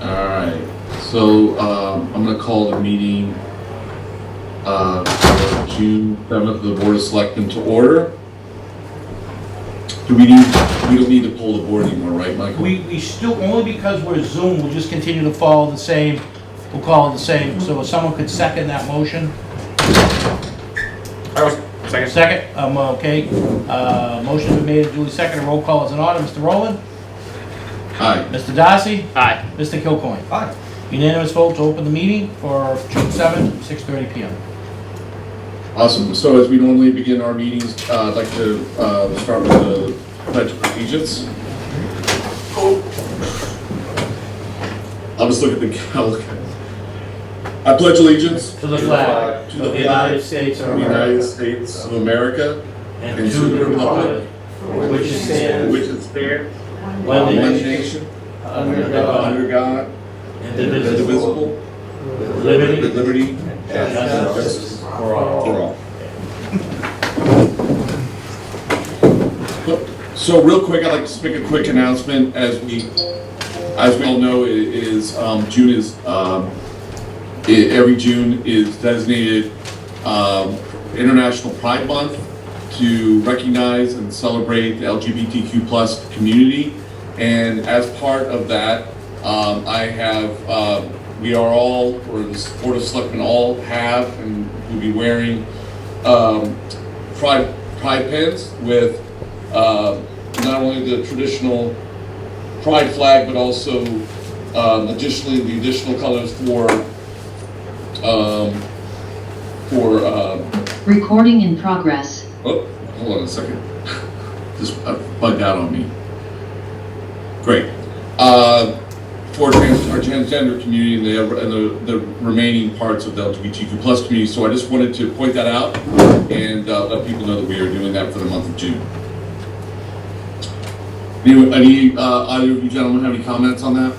All right. So I'm going to call the meeting for June 7th of the Board of Selectmen to order. We don't need to pull the board anymore, right, Michael? We still, only because we're Zoom, we'll just continue to follow the same, we'll call it the same. So if someone could second that motion. Second. Second, okay. Motion been made and duly seconded. Roll call is in order. Mr. Rowland? Aye. Mr. Darcy? Aye. Mr. Kilcoyne? Aye. Unanimous vote to open the meeting for June 7th, 6:30 PM. Awesome. So as we normally begin our meetings, I'd like to start with the Pledge of Allegiance. I'll just look at the calendar. I pledge allegiance To the flag of the United States of of the United America States of America and to the republic for which it stands, which is fair, one one nation, nation, under God, under God, indivisible, indivisible, with liberty with liberty and and justice justice for all. for all. So real quick, I'd like to just make a quick announcement. As we all know, June is every June is designated International Pride Month to recognize and celebrate the LGBTQ plus community. And as part of that, we are all, or the Board of Selectmen all have, and will be wearing pride pins with not only the traditional pride flag, but also additionally the additional colors for Recording in progress. oh, hold on a second. Just bugged out on me. Great. For our transgender community and the remaining parts of the LGBTQ plus community. So I just wanted to point that out and let people know that we are doing that for the month of June. Either of you gentlemen have any comments on that?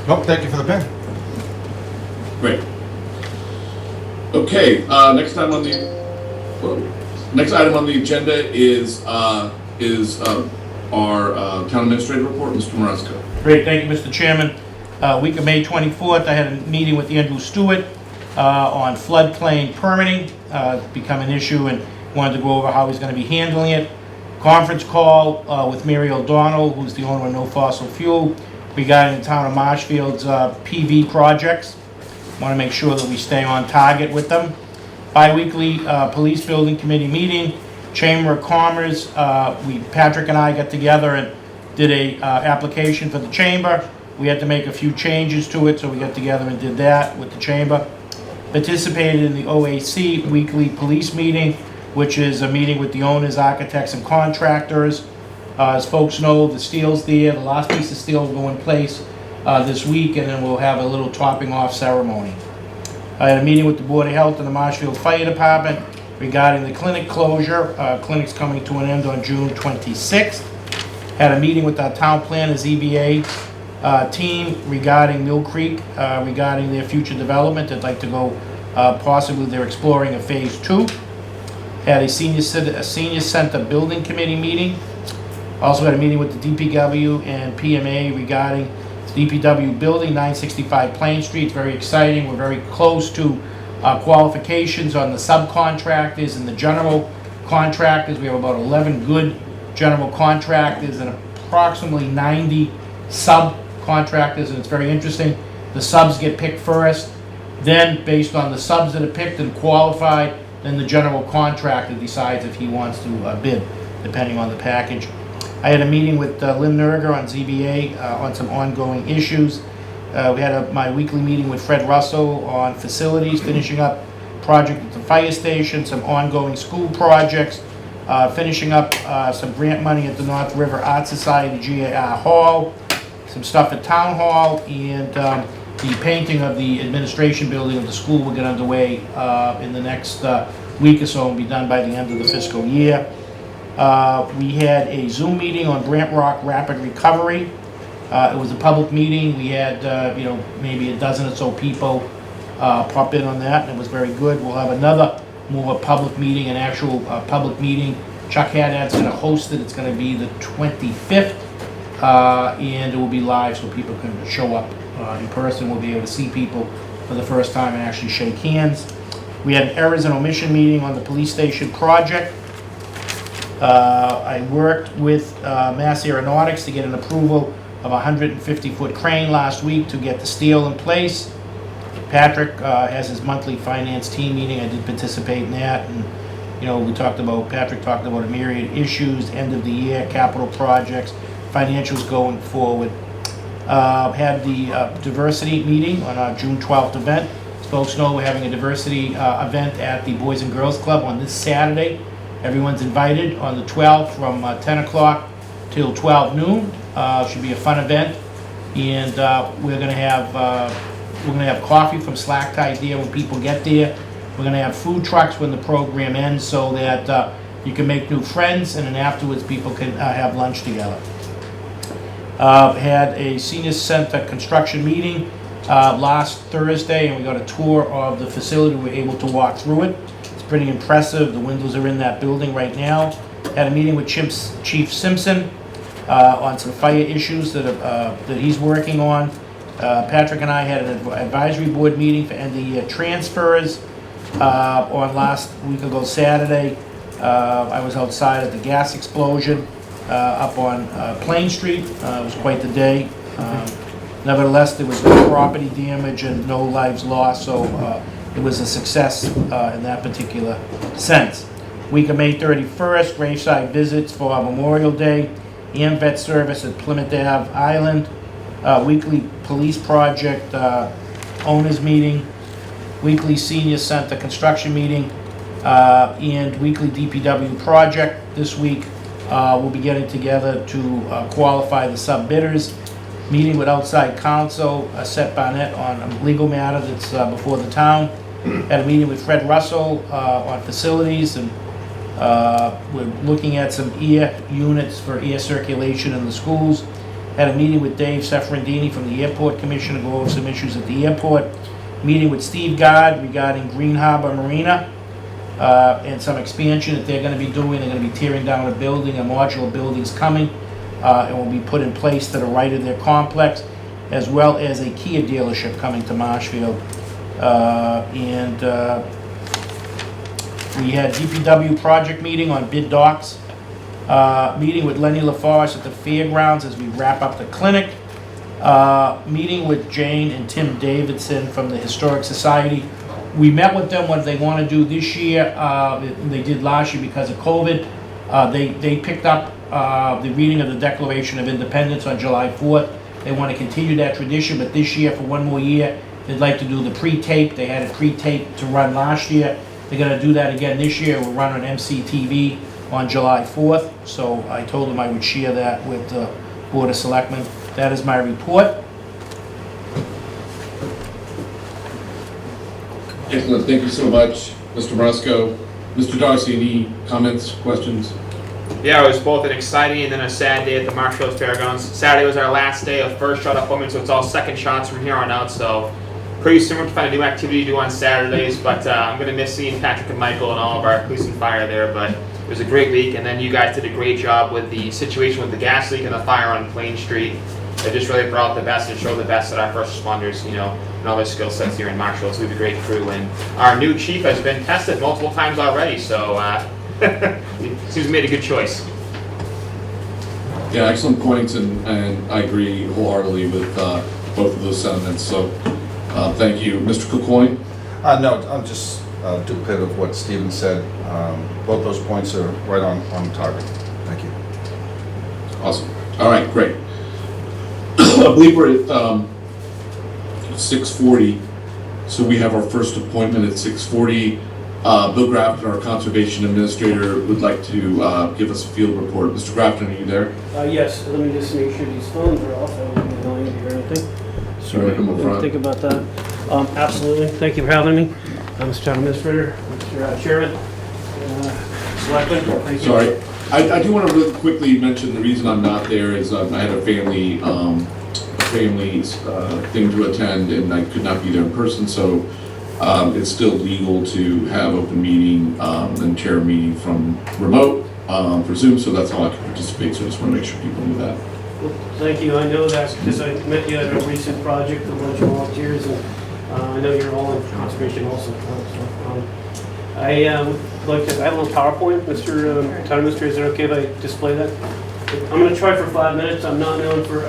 Nope, thank you for the pen. Great. Okay, next item on the agenda is our town administrator report, Mr. Marasco. Great, thank you, Mr. Chairman. Week of May 24th, I had a meeting with Andrew Stewart on floodplain permitting. Become an issue, and wanted to go over how he's going to be handling it. Conference call with Mary O'Donnell, who's the owner of No Fossil Fuel, regarding the town of Marshfield's PV projects. Want to make sure that we stay on target with them. Bi-weekly police building committee meeting. Chamber of Commerce, Patrick and I got together and did a application for the chamber. We had to make a few changes to it, so we got together and did that with the chamber. Participated in the OAC weekly police meeting, which is a meeting with the owners, architects, and contractors. As folks know, the steel's there. The last piece of steel will go in place this week, and then we'll have a little topping off ceremony. I had a meeting with the Board of Health and the Marshfield Fire Department regarding the clinic closure. Clinic's coming to an end on June 26th. Had a meeting with our town planner, ZBA team regarding Mill Creek, regarding their future development. They'd like to go, possibly they're exploring a phase 2. Had a senior center building committee meeting. Also had a meeting with the DPW and PMA regarding the DPW building, 965 Plain Street. It's very exciting. We're very close to qualifications on the subcontractors and the general contractors. We have about 11 good general contractors and approximately 90 subcontractors, and it's very interesting. The subs get picked first, then based on the subs that are picked and qualified, then the general contractor decides if he wants to bid, depending on the package. I had a meeting with Lynn Nerger on ZBA on some ongoing issues. We had my weekly meeting with Fred Russell on facilities, finishing up project at the fire station, some ongoing school projects, finishing up some grant money at the North River Art Society GAR Hall, some stuff at Town Hall, and the painting of the administration building of the school will get underway in the next week or so and be done by the end of the fiscal year. We had a Zoom meeting on Brant Rock Rapid Recovery. It was a public meeting. We had, maybe a dozen or so people pop in on that, and it was very good. We'll have another more public meeting, an actual public meeting. Chuck Haddad's going to host it. It's going to be the 25th and it will be live so people can show up in person. We'll be able to see people for the first time and actually shake hands. We had an errors and omission meeting on the police station project. I worked with Mass Aeronautics to get an approval of a 150-foot crane last week to get the steel in place. Patrick has his monthly finance team meeting. I did participate in that, and Patrick talked about a myriad of issues, end of the year, capital projects, financials going forward. Had the diversity meeting on our June 12th event. As folks know, we're having a diversity event at the Boys and Girls Club on this Saturday. Everyone's invited on the 12th from 10 o'clock till 12 noon. Should be a fun event, and we're gonna have coffee from Slack Tide there when people get there. We're gonna have food trucks when the program ends, so that you can make new friends, and then afterwards people can have lunch together. Had a senior center construction meeting last Thursday, and we got a tour of the facility. We were able to walk through it. It's pretty impressive. The windows are in that building right now. Had a meeting with Chief Simpson on some fire issues that he's working on. Patrick and I had an advisory board meeting for end of year transfers on last week ago Saturday. I was outside at the gas explosion up on Plain Street. It was quite the day. Nevertheless, there was no property damage and no lives lost, so it was a success in that particular sense. Week of May 31st, graveside visits for Memorial Day, and vet service at Plymouth Ave Island, weekly police project owners meeting, weekly senior center construction meeting, and weekly DPW project. This week we'll be getting together to qualify the sub-bidders, meeting with outside counsel, Seth Barnett on a legal matter that's before the town. Had a meeting with Fred Russell on facilities, and we're looking at some air units for air circulation in the schools. Had a meeting with Dave Sefrandini from the Airport Commission to go over some issues at the airport. Meeting with Steve Gard regarding Green Harbor Marina and some expansion that they're going to be doing. They're going to be tearing down a building, a modular building's coming, and will be put in place to the right of their complex, as well as a Kia dealership coming to Marshfield. We had DPW project meeting on bid docs. Meeting with Lenny LaForest at the fairgrounds as we wrap up the clinic. Meeting with Jane and Tim Davidson from the Historic Society. We met with them what they want to do this year. They did last year because of COVID. They picked up the reading of the Declaration of Independence on July 4th. They want to continue that tradition, but this year, for one more year, they'd like to do the pre-tape. They had a pre-tape to run last year. They're going to do that again this year. We'll run on MCTV on July 4th. So I told them I would share that with the Board of Selectmen. That is my report. Excellent, thank you so much, Mr. Marusco. Mr. Darcy, any comments, questions? Yeah, it was both an exciting and then a sad day at the Marshfield Fairgrounds. Saturday was our last day of first shot appointment, so it's all second shots from here on out. So pretty similar to find a new activity to do on Saturdays, but I'm going to miss seeing Patrick and Michael and all of our police and fire there. But it was a great week, and then you guys did a great job with the situation with the gas leak and the fire on Plain Street. It just really brought out the best and showed the best that our first responders, and all their skill sets here in Marshfield. So we have a great crew, and our new chief has been tested multiple times already, so seems we made a good choice. Yeah, excellent points, and I agree wholeheartedly with both of those sentiments. So thank you. Mr. Kilcoyne? No, I'll just duplicate of what Stephen said. Both those points are right on target. Thank you. Awesome. All right, great. I believe we're at 6:40, so we have our first appointment at 6:40. Bill Grafton, our Conservation Administrator, would like to give us a field report. Mr. Grafton, are you there? Yes, let me just make sure these phones are off. I don't know you hear anything. Sorry, come up front. Think about that. Absolutely. Thank you for having me. Mr. Town Administrator, Mr. Chairman, Selectmen. Thank you. Sorry. I do want to really quickly mention the reason I'm not there is I had a family thing to attend, and I could not be there in person, so it's still legal to have open meeting and chair a meeting from remote for Zoom, so that's how I can participate. So I just want to make sure people knew that. Well, thank you. I know that because I met you at a recent project, a bunch of volunteers, and I know you're all in conservation also. I would like to, I have a little PowerPoint, Mr. Town Administrator, is it okay if I display that? I'm going to try for 5 minutes. I'm not known for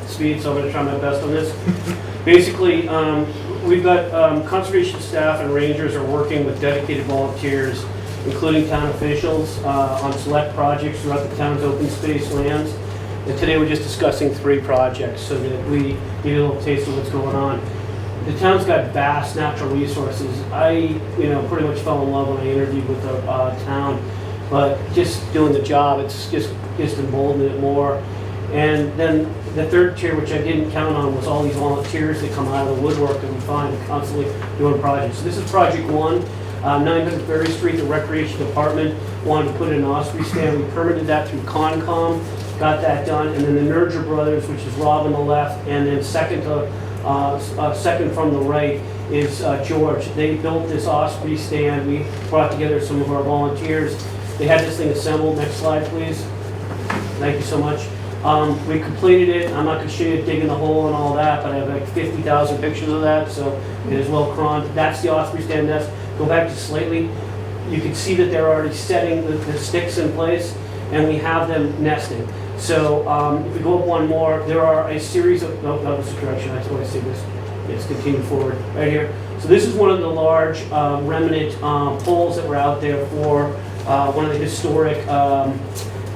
speed, so I'm going to try my best on this. Basically, we've got conservation staff and rangers are working with dedicated volunteers, including town officials, on select projects throughout the town's open space lands. And today we're just discussing 3 projects so that we give you a little taste of what's going on. The town's got vast natural resources. I, pretty much fell in love when I interviewed with the town, but just doing the job, it's just emboldened it more. And then the third tier, which I didn't count on, was all these volunteers that come out of the woodwork that we find constantly doing projects. So this is project 1, 900 Ferry Street. The Recreation Department wanted to put in an osprey stand. We permitted that through Concom, got that done. And then the Nerger Brothers, which is Rob on the left, and then second from the right is George. They built this osprey stand. We brought together some of our volunteers. They had this thing assembled. Next slide, please. Thank you so much. We completed it. I'm not going to show you digging the hole and all that, but I have like 50,000 pictures of that, so it is well croned. That's the osprey stand nest. Go back just slightly. You can see that they're already setting the sticks in place, and we have them nesting. So if we go up one more, there are a series of, no, that was a correction, that's why I see this. Let's continue forward, right here. So this is one of the large remnant poles that were out there for one of the historic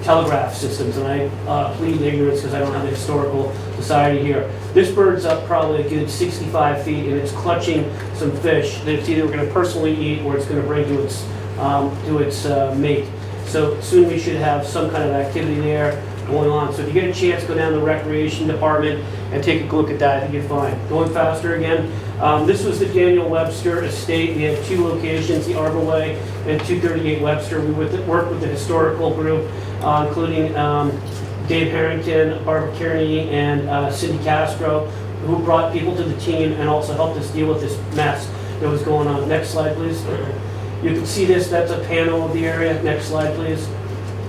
telegraph systems, and I plead ignorance because I don't have the historical society here. This bird's up probably a good 65 feet, and it's clutching some fish that it's either going to personally eat or it's going to bring to its mate. So soon we should have some kind of activity there going on. So if you get a chance, go down to the Recreation Department and take a look at that. I think you'll find. Going faster again. This was the Daniel Webster estate. We had 2 locations, the Arbor Way and 238 Webster. We worked with the historical group, including Dave Harrington, Barbara Kearney, and Cindy Castro, who brought people to the team and also helped us deal with this mess that was going on. Next slide, please. You can see this. That's a panel of the area. Next slide, please.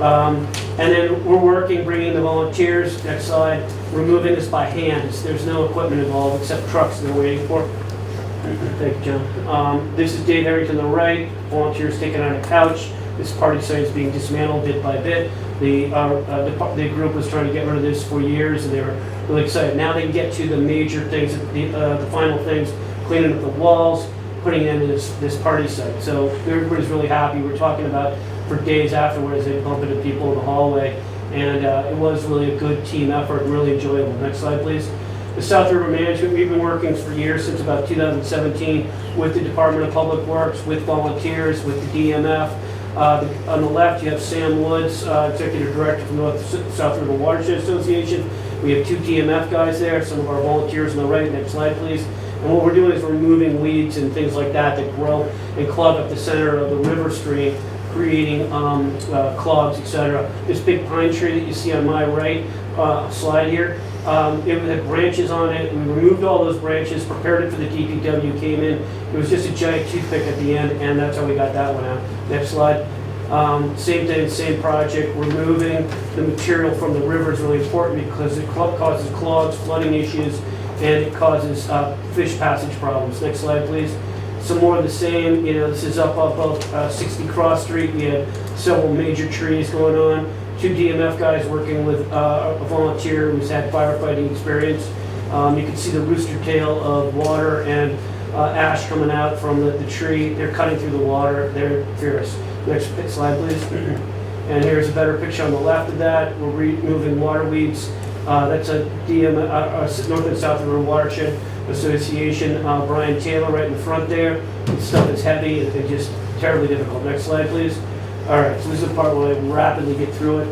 And then we're working, bringing the volunteers. Next slide. Removing this by hand. There's no equipment involved except trucks that we're waiting for. Thank you, John. This is Dave Harrington on the right. Volunteers taking on a couch. This party site is being dismantled bit by bit. The group was trying to get rid of this for years, and they were really excited. Now they can get to the major things, the final things, cleaning up the walls, putting in this party site. So everybody's really happy. We're talking about for days afterwards, they bump into people in the hallway, and it was really a good team effort, really enjoyable. Next slide, please. The South River Management, we've been working for years, since about 2017, with the Department of Public Works, with volunteers, with the DMF. On the left, you have Sam Woods, Executive Director from the North South River Watershed Association. We have 2 DMF guys there, some of our volunteers on the right. Next slide, please. And what we're doing is we're removing weeds and things like that grow and clog up the center of the river stream, creating clogs, etc. This big pine tree that you see on my right slide here, it had branches on it. We removed all those branches, prepared it for the DPW, came in. It was just a giant toothpick at the end, and that's how we got that one out. Next slide. Same thing, same project. Removing the material from the river is really important because it causes clogs, flooding issues, and it causes fish passage problems. Next slide, please. Some more of the same. This is up of 60 Cross Street. We had several major trees going on. 2 DMF guys working with a volunteer who's had firefighting experience. You can see the rooster tail of water and ash coming out from the tree. They're cutting through the water. They're fierce. Next slide, please. And here's a better picture on the left of that. We're removing water weeds. That's a North and South River Watershed Association. Brian Taylor right in the front there. This stuff is heavy and just terribly difficult. Next slide, please. All right, so this is the part where I rapidly get through it.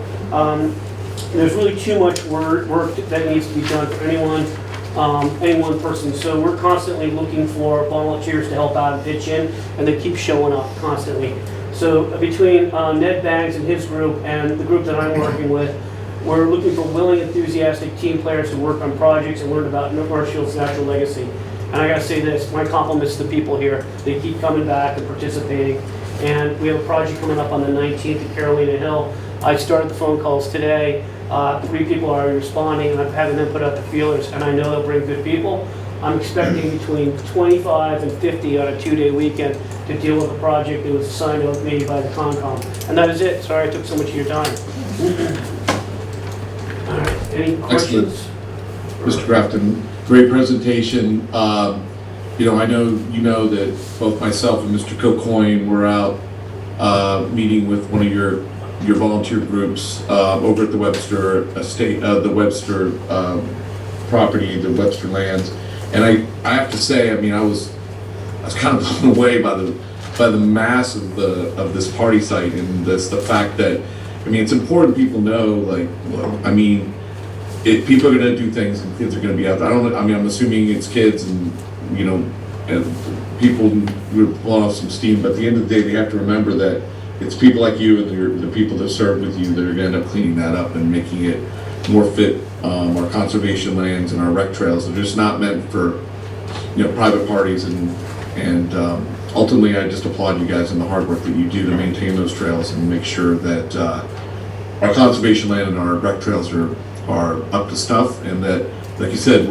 There's really too much work that needs to be done for any one person. So we're constantly looking for volunteers to help out and pitch in, and they keep showing up constantly. So between Ned Bangs and his group and the group that I'm working with, we're looking for willing, enthusiastic team players to work on projects and learn about Marshfield's natural legacy. And I gotta say this, my compliments to the people here. They keep coming back and participating. And we have a project coming up on the 19th at Carolina Hill. I started the phone calls today. 3 people are responding, and I'm having them put out the feelers, and I know they'll bring good people. I'm expecting between 25 and 50 on a 2-day weekend to deal with a project that was assigned to me by the Concom. And that is it. Sorry I took so much of your time. All right, any questions? Mr. Grafton, great presentation. I know that both myself and Mr. Kilcoyne were out meeting with one of your volunteer groups over at the Webster estate, the Webster property, the Webster lands, and I have to say, I was kind of blown away by the mass of this party site, and the fact that it's important people know, people are going to do things and kids are going to be out there. I'm assuming it's kids and people would blow off some steam, but at the end of the day, they have to remember that it's people like you and the people that serve with you that are going to end up cleaning that up and making it more fit. Our conservation lands and our rec trails are just not meant for private parties, and ultimately I just applaud you guys and the hard work that you do to maintain those trails and make sure that our conservation land and our rec trails are up to stuff, and that, like you said,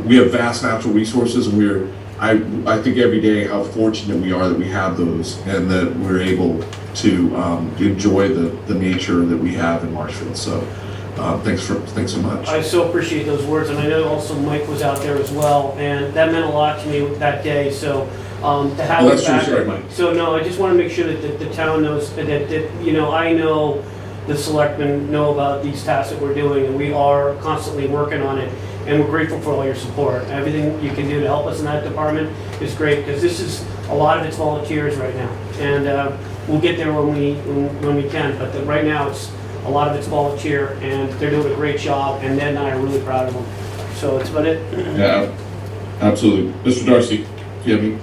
we have vast natural resources, and I think every day how fortunate we are that we have those, and that we're able to enjoy the nature that we have in Marshfield. So thanks so much. I so appreciate those words, and I know also Mike was out there as well, and that meant a lot to me that day. So to have that's back, true. Sorry, Mike. So no, I just want to make sure that the town knows that I know the selectmen know about these tasks that we're doing, and we are constantly working on it. And we're grateful for all your support. Everything you can do to help us in that department is great, because this is a lot of it's volunteers right now, and we'll get there when we can. But right now, it's a lot of it's volunteer, and they're doing a great job. And Ned and I are really proud of them. So that's about it. Yeah, absolutely, Mr. Darcy. Do you have any?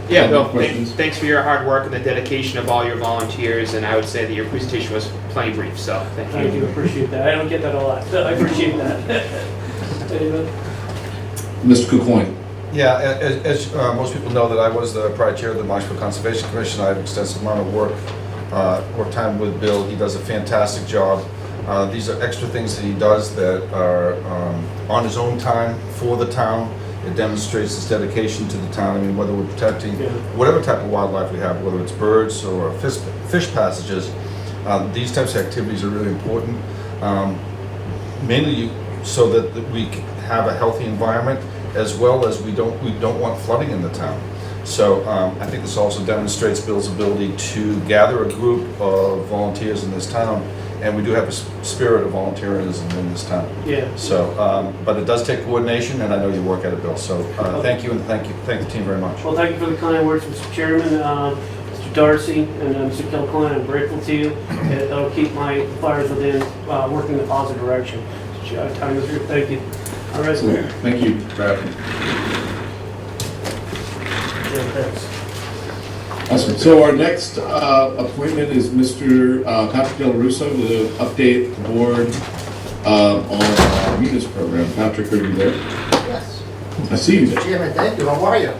Yeah, Bill, questions? thanks for your hard work and the dedication of all your volunteers, and I would say that your presentation was plenty brief, so thank you. Thank you. Appreciate that. I don't get that a lot. So I appreciate that. Mr. Kilcoyne. Yeah, as most people know, that I was the prior chair of the Marshfield Conservation Commission. I have extensive amount of work time with Bill. He does a fantastic job. These are extra things that he does that are on his own time for the town. It demonstrates his dedication to the town. Whether we're protecting whatever type of wildlife we have, whether it's birds or fish passages, these types of activities are really important. Mainly so that we have a healthy environment, as well as we don't want flooding in the town. So I think this also demonstrates Bill's ability to gather a group of volunteers in this town, and we do have a spirit of volunteerism in this town. Yeah. So, but it does take coordination, and I know you work at it, Bill. So thank you, and thank the team very much. Well, thank you for the kind words, Mr. Chairman, Mr. Darcy, and Mr. Kilcoyne. I'm grateful to you. It'll keep my fires within working in a positive direction. Time is here. Thank you. All right. Thank you, Brad. Yeah, thanks. Awesome. So our next appointment is Mr. Patrick Del Russo to update the board on our Munis program. Patrick, are you there? Yes. I see you there. Chairman, thank you. How are you?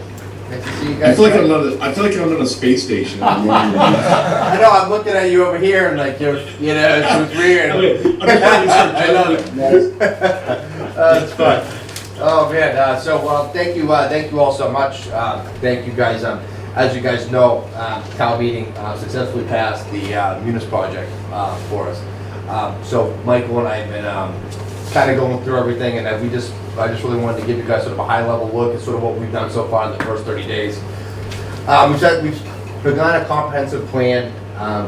Nice to see you I guys. feel like I'm on a space station. I know, I'm looking at you over here and like, it's weird. I love it. That's fun. Oh man, thank you all so much. Thank you guys. As you guys know, town meeting successfully passed the Munis project for us. So Michael and I have been kind of going through everything, and I just really wanted to give you guys sort of a high-level look at sort of what we've done so far in the first 30 days. We've begun a comprehensive plan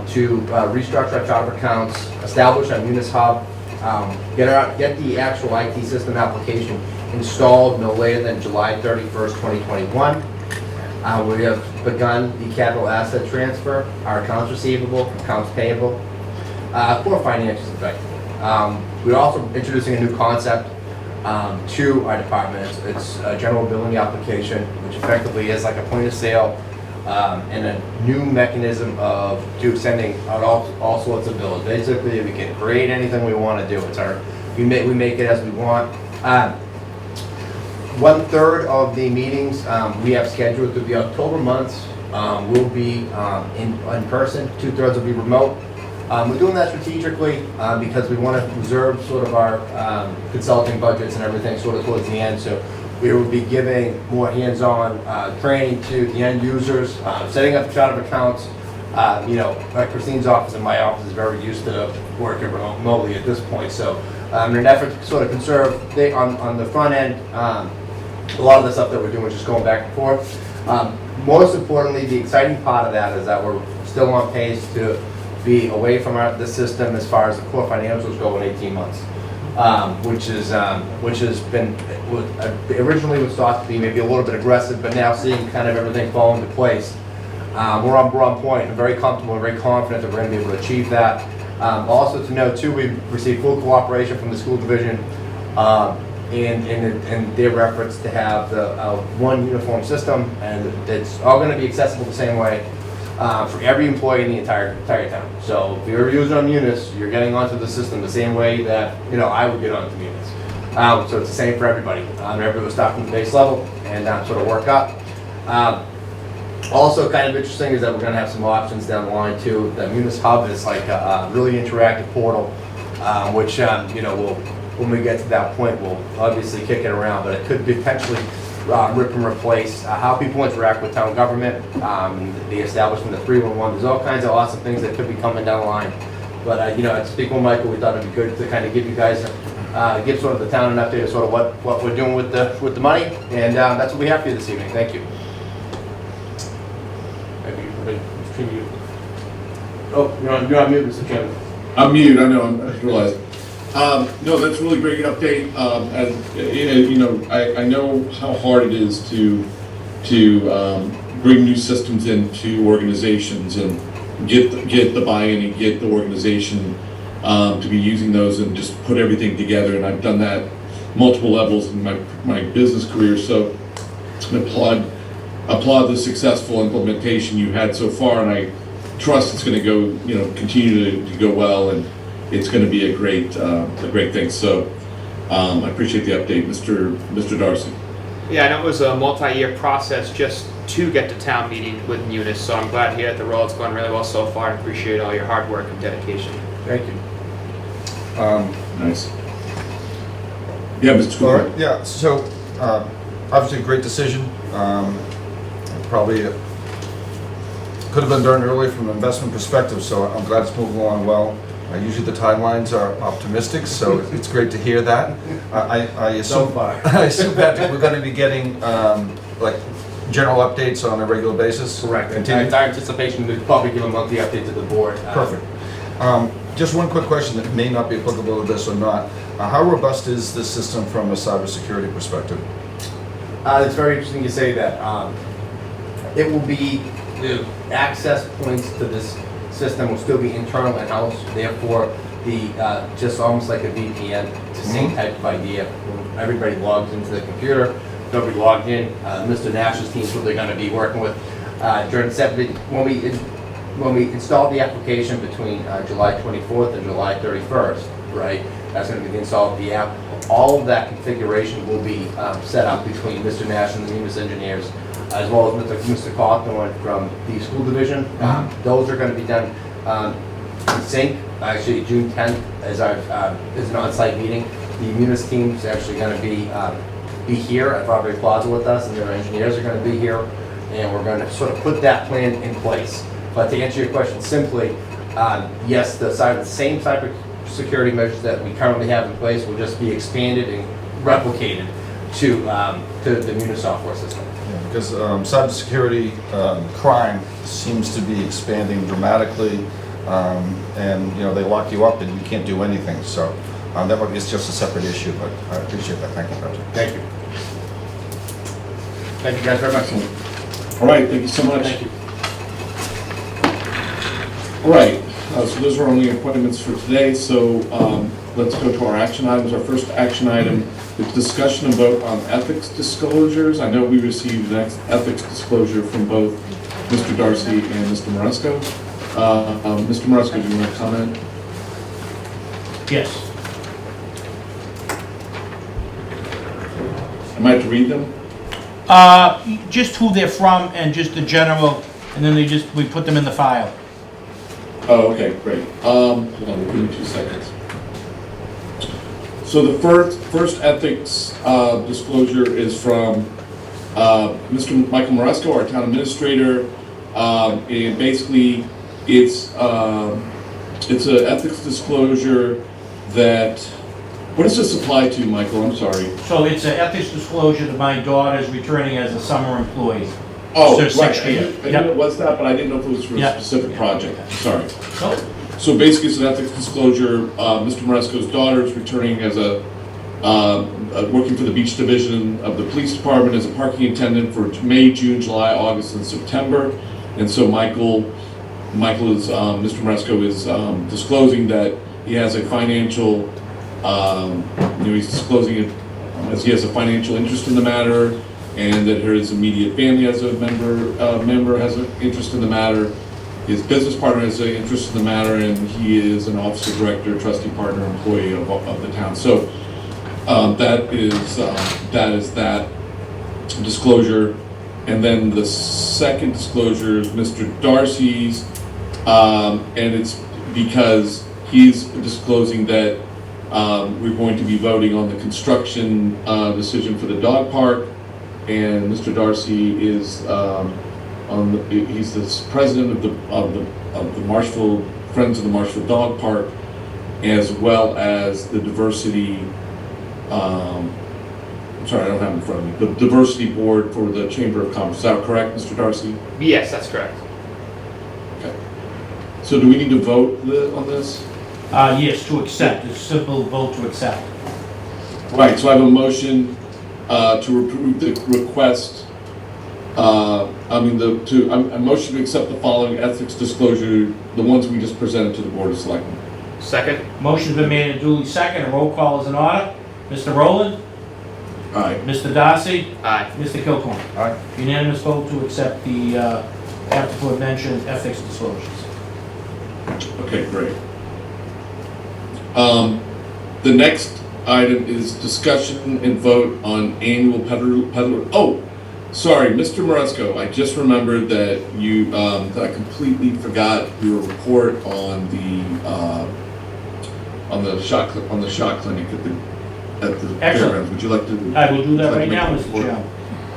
to restructure our charter accounts, establish our Munis hub, get the actual IT system application installed no later than July 31st, 2021. We have begun the capital asset transfer, our accounts receivable, accounts payable, core financials effectively. We're also introducing a new concept to our department. It's a general billing application, which effectively is like a point of sale and a new mechanism of sending out all sorts of bills. Basically, we can create anything we want to do. We make it as we want. 1/3 of the meetings we have scheduled through the October months will be in person. 2/3 will be remote. We're doing that strategically because we want to reserve sort of our consulting budgets and everything sort of towards the end. So we will be giving more hands-on training to the end users, setting up chart of accounts. Like Christine's office and my office is very used to working remotely at this point. So in an effort to sort of conserve on the front end, a lot of the stuff that we're doing is just going back and forth. Most importantly, the exciting part of that is that we're still on pace to be away from the system as far as the core financials go in 18 months, which has been originally was thought to be maybe a little bit aggressive, but now seeing kind of everything fall into place, we're on point. I'm very comfortable and very confident that we're going to be able to achieve that. Also to note too, we've received full cooperation from the school division in their efforts to have the one uniform system, and it's all going to be accessible the same way for every employee in the entire town. So if you're using on Munis, you're getting onto the system the same way that I would get onto Munis. So it's the same for everybody. Everybody will start from the base level and sort of work up. Also kind of interesting is that we're going to have some options down the line too. The Munis Hub is like a really interactive portal, which we'll, when we get to that point, we'll obviously kick it around, but it could potentially rip and replace how people interact with town government, the establishment of 311. There's all kinds of awesome things that could be coming down the line. But to speak with Michael, we thought it'd be good to kind of give you guys, give sort of the town an update of sort of what we're doing with the money, and that's what we have for you this evening. Thank you. Oh, you're on mute, Mr. Chairman. I'm mute, I know, I realize. No, that's a really great update. I know how hard it is to bring new systems into organizations and get the buy-in and get the organization to be using those and just put everything together. And I've done that multiple levels in my business career. So I applaud the successful implementation you had so far, and I trust it's going to go, continue to go well, and it's going to be a great thing. So I appreciate the update, Mr. Darcy. Yeah, I know it was a multi-year process just to get to town meeting with Munis, so I'm glad to hear that the road's going really well so far, and appreciate all your hard work and dedication. Thank you. Nice. Yeah, Mr. All Cooper. right, yeah, so obviously a great decision. Probably could have been done earlier from an investment perspective, so I'm glad it's moving along well. Usually the timelines are optimistic, so it's great to hear that. I assume, So far. I assume that we're going to be getting like general updates on a regular basis. Correct. Continue. It's our anticipation to probably give a monthly update to the board. Perfect. Just one quick question that may not be applicable to this or not. How robust is this system from a cybersecurity perspective? It's very interesting you say that. It will be, the access points to this system will still be internal in-house, therefore the just almost like a VPN, it's the same type of idea. When everybody logs into the computer, they'll be logged in. Mr. Nash's team's what they're going to be working with during when we install the application between July 24th and July 31st, right? That's going to be the install of the app. All of that configuration will be set up between Mr. Nash and the Munis engineers, as well as Mr. Cawthorn from the school division. Those are going to be done in sync. Actually, June 10th is an on-site meeting. The Munis team is actually going to be here at Broadway Plaza with us, and their engineers are going to be here, and we're going to sort of put that plan in place. But to answer your question simply, yes, the same cybersecurity measures that we currently have in place will just be expanded and replicated to the Munis software system. Yeah, because cybersecurity crime seems to be expanding dramatically, and they lock you up and you can't do anything. So it's just a separate issue, but I appreciate that. Thank you, Patrick. Thank you. Thank you guys very much. All right, thank you so much. Thank you. All right, so those are only appointments for today, so let's go to our action items. Our first action item is discussion and vote on ethics disclosures. I know we received an ethics disclosure from both Mr. Darcy and Mr. Maresco. Mr. Maresco, do you want to comment? Yes. Am I to read them? Just who they're from and just the general, and then we put them in the file. Oh, okay, great. Hold on, give me 2 seconds. So the first ethics disclosure is from Mr. Michael Moresco, our town administrator. And basically, it's an ethics disclosure that, what does this apply to, Michael? I'm sorry. So it's an ethics disclosure that my daughter's returning as a summer employee. Oh, It's right. their 6th I year. knew it was that, but I didn't know if it was for a Yep. specific project. Sorry. So, So basically, it's an ethics disclosure. Mr. Moresco's daughter is returning as working for the beach division of the police department as a parking attendant for May, June, July, August, and September. And so Mr. Moresco is disclosing that he has a financial, he's disclosing it as he has a financial interest in the matter, and that his immediate family as a member has an interest in the matter. His business partner has an interest in the matter, and he is an officer, director, trustee, partner, employee of the town. So that is that disclosure. And then the second disclosure is Mr. Darcy's, and it's because he's disclosing that we're going to be voting on the construction decision for the dog park. And Mr. Darcy is he's the president of the Marshfield Friends of the Marshfield Dog Park, as well as the diversity. I'm sorry, I don't have it in front of me. The diversity board for the Chamber of Commerce. Is that correct, Mr. Darcy? Yes, that's correct. Okay. So do we need to vote on this? yes, to accept. It's a simple vote to accept. Right. So I have a motion to approve the request. A motion to accept the following ethics disclosure, the ones we just presented to the Board of Selectmen. Second? Motion's been made and duly second. A roll call is in order. Mr. Rowland? Aye. Mr. Darcy? Aye. Mr. Kilcoyne? Aye. Unanimous vote to accept the aforementioned ethics disclosures. Okay, great. The next item is discussion and vote on annual peddler. Oh, sorry, Mr. Moresco, I just remembered that that I completely forgot your report on the shot clinic at the Excellent. fairgrounds. Would you like to? I will do that would right you like now, to make a Mr. report?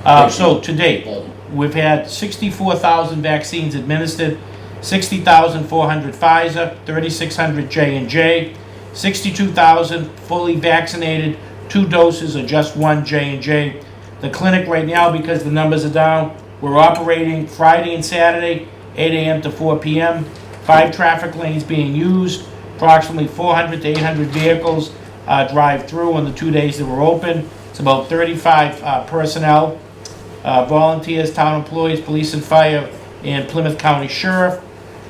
Chairman. So to date, we've had 64,000 vaccines administered, 60,400 Pfizer, 3,600 J&J, 62,000 fully vaccinated, 2 doses of just 1 J&J. The clinic right now, because the numbers are down, we're operating Friday and Saturday, 8 a.m. to 4 p.m., 5 traffic lanes being used, approximately 400 to 800 vehicles drive through on the 2 days that we're open. It's about 35 personnel, volunteers, town employees, police and fire, and Plymouth County Sheriff.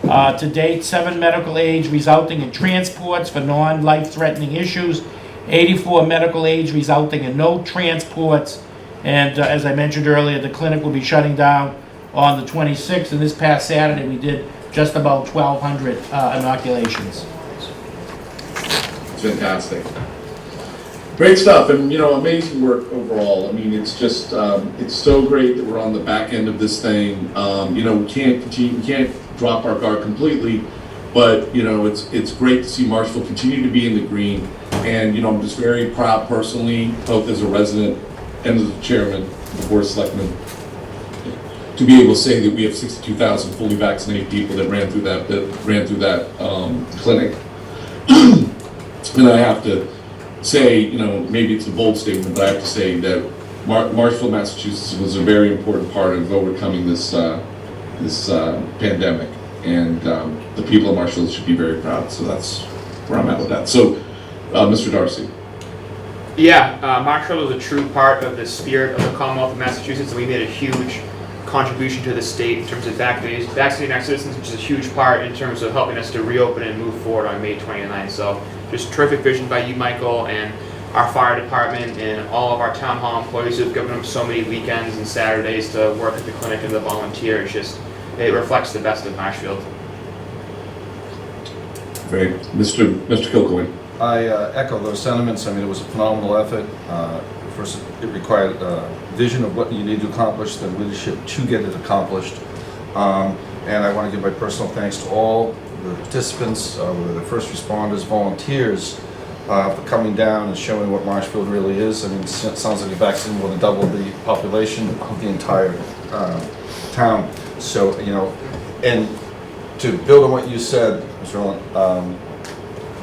To date, 7 medical aids resulting in transports for non-life-threatening issues, 84 medical aids resulting in no transports, and as I mentioned earlier, the clinic will be shutting down on the 26th, and this past Saturday we did just about 1,200 inoculations. Fantastic. Great stuff, and amazing work overall. I mean, it's just, it's so great that we're on the back end of this thing. We can't drop our guard completely, but it's great to see Marshfield continue to be in the green. And I'm just very proud personally, both as a resident and as a chairman of the Board of Selectmen, to be able to say that we have 62,000 fully vaccinated people that ran through that clinic. And I have to say, maybe it's a bold statement, but I have to say that Marshfield, Massachusetts was a very important part of overcoming this pandemic, and the people of Marshfield should be very proud. So that's where I'm at with that. So, Mr. Darcy. Yeah, Marshfield is a true part of the spirit of the Commonwealth of Massachusetts, and we made a huge contribution to the state in terms of vaccinating our citizens, which is a huge part in terms of helping us to reopen and move forward on May 29th. So just terrific vision by you, Michael, and our fire department and all of our town hall employees who've given them so many weekends and Saturdays to work at the clinic and to volunteer. It reflects the best of Marshfield. Great. Mr. Kilcoyne. I echo those sentiments. I mean, it was a phenomenal effort. First, it required vision of what you need to accomplish, then leadership to get it accomplished. And I want to give my personal thanks to all the participants, whether they're first responders, volunteers, for coming down and showing what Marshfield really is. I mean, it sounds like a vaccine more than double the population of the entire town. So, you know, and to build on what you said, Mr. Rowland,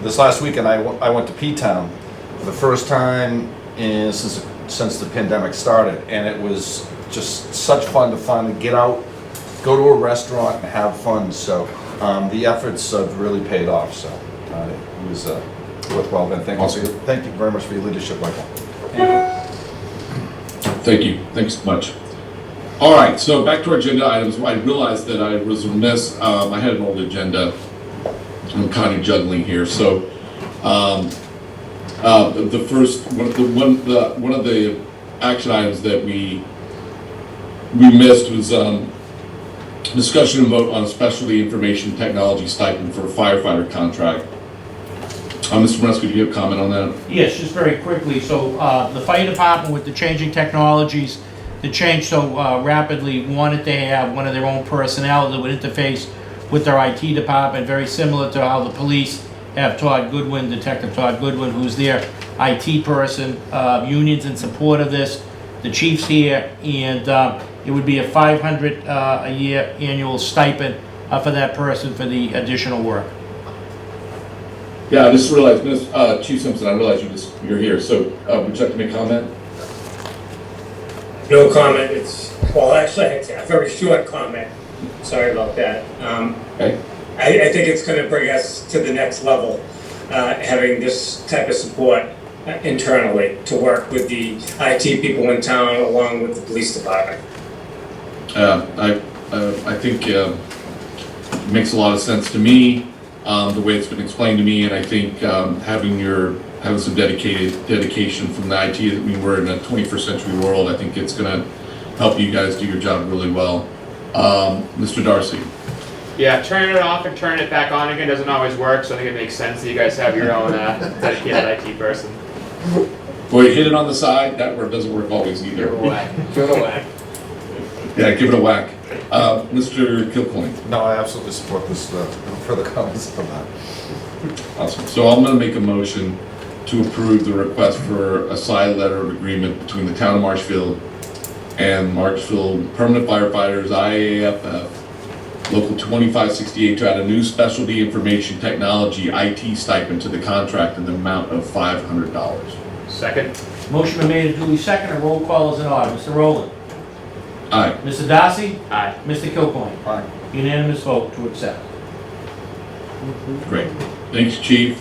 this last weekend I went to P-Town for the first time since the pandemic started, and it was just such fun to finally get out, go to a restaurant and have fun. So the efforts have really paid off. So it was worthwhile. And thank you very much for your leadership, Michael. Thank you. Thanks so much. All right, so back to our agenda items. I realized that I was remiss. I had an old agenda. I'm kind of juggling here. So the first one of the action items that we missed was discussion and vote on a specialty information technology stipend for a firefighter contract. Mr. Maresco, do you have a comment on that? Yes, just very quickly. So the fire department, with the changing technologies, the change so rapidly, wanted to have one of their own personnel that would interface with their IT department, very similar to how the police have Todd Goodwin, Detective Todd Goodwin, who's their IT person. Unions in support of this, the chief's here, and it would be a $500 a year annual stipend for that person for the additional work. Yeah, I just realized, Chief Simpson, I realized you're here. So would you like to make a comment? No comment. Well, actually, it's a very short comment. Sorry about that. Okay. I think it's going to bring us to the next level, having this type of support internally to work with the IT people in town along with the police department. I think it makes a lot of sense to me, the way it's been explained to me, and I think having some dedication from the IT. I mean, we're in a 21st century world. I think it's going to help you guys do your job really well. Mr. Darcy. Yeah, turning it off and turning it back on again doesn't always work, so I think it makes sense that you guys have your own dedicated IT person. Boy, hit it on the side. That word doesn't work always either. Give it a whack. Give it a whack. Yeah, give it a whack. Mr. Kilcoyne. No, I absolutely support this. Further comments on that. Awesome. So I'm going to make a motion to approve the request for a side letter of agreement between the town of Marshfield and Marshfield Permanent Firefighters, IAFF, Local 2568, to add a new specialty information technology IT stipend to the contract in the amount of $500. Second. Motion been made and duly seconded. A roll call is in order. Mr. Rowland. Aye. Mr. Darcy. Aye. Mr. Kilcoyne. Aye. Unanimous vote to accept. Great. Thanks, Chief.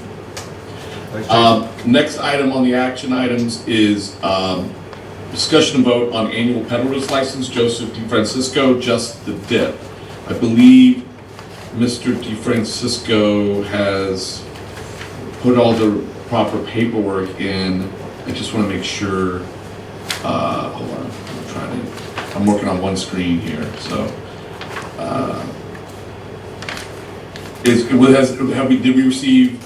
Thanks, Chief. Next item on the action items is discussion and vote on annual peddler's license, Joseph DeFrancisco, Just the Dip. I believe Mr. DeFrancisco has put all the proper paperwork in. I just want to make sure, hold on, I'm working on one screen here, so. Did we receive,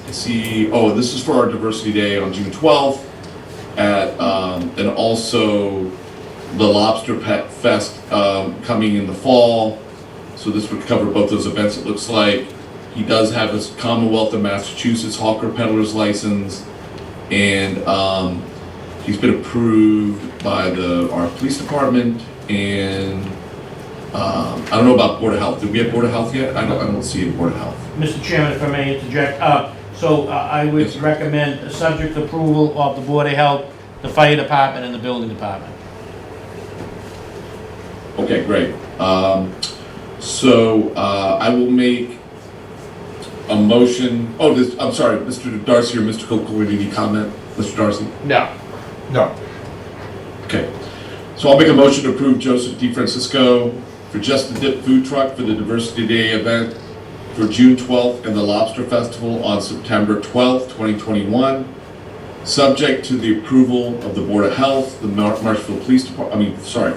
this is for our Diversity Day on June 12th, and also the Lobster Pet Fest coming in the fall. So this would cover both those events, it looks like. He does have his Commonwealth of Massachusetts Hawker Peddler's license, and he's been approved by our police department, and I don't know about Board of Health. Did we have Board of Health yet? I don't see a Board of Health. Mr. Chairman, if I may interject, I would Yes, sir. recommend a subject approval of the Board of Health, the Fire Department, and the Building Department. Okay, great. So I will make a motion. I'm sorry, Mr. Darcy or Mr. Kilcoyne, any comment? Mr. Darcy? No. No. Okay. So I'll make a motion to approve Joseph DeFrancisco for Just the Dip food truck for the Diversity Day event for June 12th and the Lobster Festival on September 12th, 2021, subject to the approval of the Board of Health, the Marshfield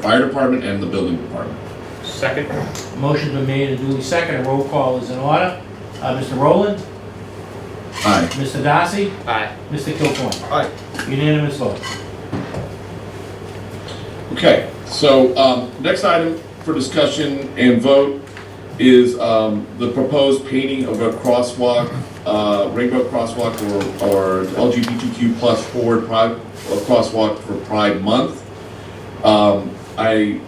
Fire Department, and the Building Department. Second. Motion's been made and duly seconded. A roll call is in order. Mr. Rowland. Aye. Mr. Darcy. Aye. Mr. Kilcoyne. Aye. Unanimous vote. Okay, so next item for discussion and vote is the proposed painting of a crosswalk, rainbow crosswalk or LGBTQ plus forward pride, crosswalk for Pride Month. I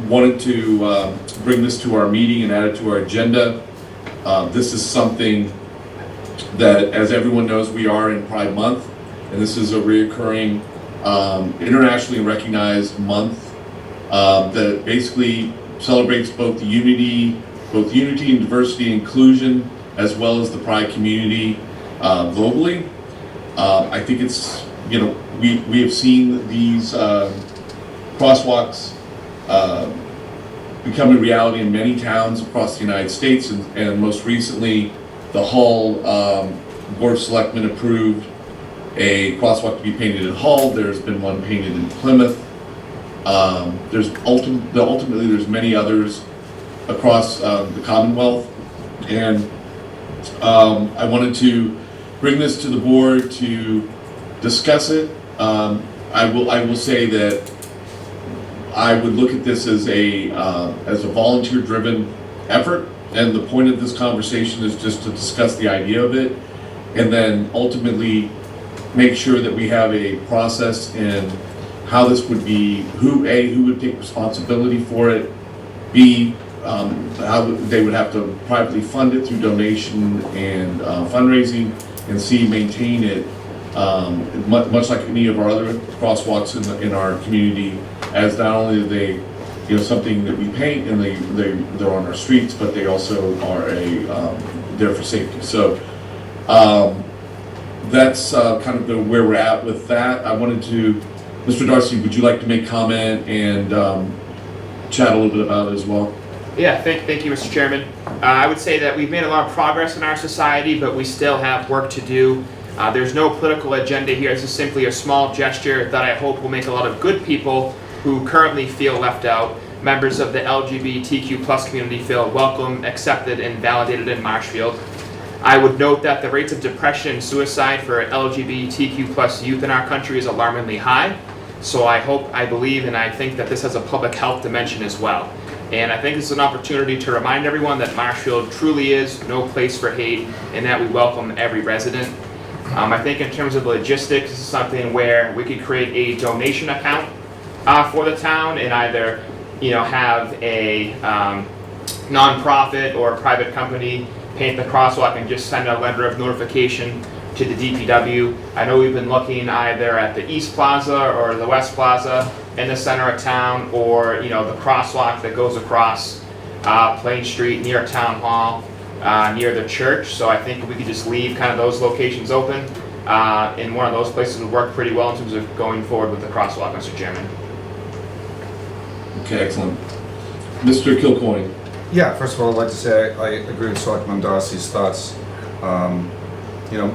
wanted to bring this to our meeting and add it to our agenda. This is something that, as everyone knows, we are in Pride Month, and this is a reoccurring internationally recognized month that basically celebrates both unity and diversity and inclusion, as well as the Pride community globally. I think it's, we have seen these crosswalks become a reality in many towns across the United States, and most recently, the Hull Board of Selectmen approved a crosswalk to be painted in Hull. There's been one painted in Plymouth. Ultimately, there's many others across the Commonwealth, and I wanted to bring this to the board to discuss it. I will say that I would look at this as a volunteer-driven effort, and the point of this conversation is just to discuss the idea of it, and then ultimately make sure that we have a process in how this would be, who would take responsibility for it, B, how they would have to privately fund it through donation and fundraising, and C, maintain it, much like any of our other crosswalks in our community, as not only are they something that we paint and they're on our streets, but they also are there for safety. So that's kind of where we're at with that. I wanted to, Mr. Darcy, would you like to make comment and chat a little bit about it as well? Yeah, thank you, Mr. Chairman. I would say that we've made a lot of progress in our society, but we still have work to do. There's no political agenda here. This is simply a small gesture that I hope will make a lot of good people who currently feel left out, members of the LGBTQ plus community, feel welcome, accepted, and validated in Marshfield. I would note that the rates of depression and suicide for LGBTQ plus youth in our country is alarmingly high. So I hope, I believe, and I think that this has a public health dimension as well. And I think this is an opportunity to remind everyone that Marshfield truly is no place for hate, and that we welcome every resident. I think in terms of logistics, this is something where we could create a donation account for the town, and either have a nonprofit or a private company paint the crosswalk and just send a letter of notification to the DPW. I know we've been looking either at the East Plaza or the West Plaza in the center of town, or the crosswalk that goes across Plain Street near Town Hall, near the church. So I think if we could just leave kind of those locations open, in one of those places would work pretty well in terms of going forward with the crosswalk, Mr. Chairman. Okay, excellent. Mr. Kilcoyne. Yeah, first of all, I'd like to say I agree with Selectman Darcy's thoughts.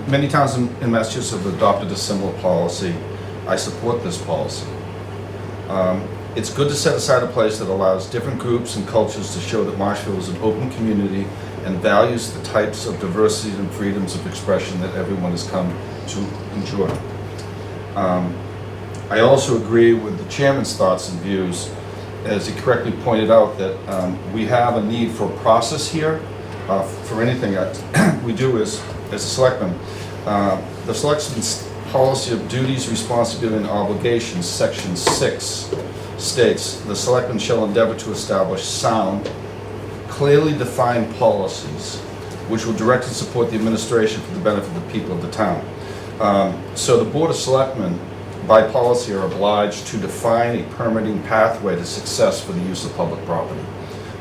Many towns in Massachusetts have adopted a similar policy. I support this policy. It's good to set aside a place that allows different groups and cultures to show that Marshfield is an open community and values the types of diversity and freedoms of expression that everyone has come to enjoy. I also agree with the chairman's thoughts and views, as he correctly pointed out, that we have a need for a process here for anything that we do as a selectman. The selectmen's policy of duties, responsibility, and obligations, section 6, states, the selectmen shall endeavor to establish sound, clearly defined policies which will direct and support the administration for the benefit of the people of the town. So the Board of Selectmen, by policy, are obliged to define a permitting pathway to success for the use of public property.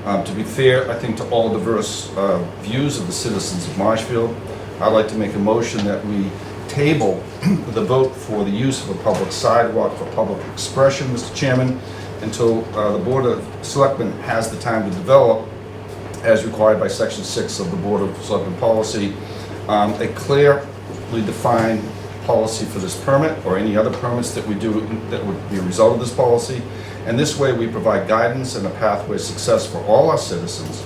To be fair, I think, to all diverse views of the citizens of Marshfield, I'd like to make a motion that we table the vote for the use of a public sidewalk for public expression, Mr. Chairman, until the Board of Selectmen has the time to develop, as required by Section 6 of the Board of Selectmen policy, a clearly defined policy for this permit or any other permits that we do that would be a result of this policy. And this way we provide guidance and a pathway of success for all our citizens,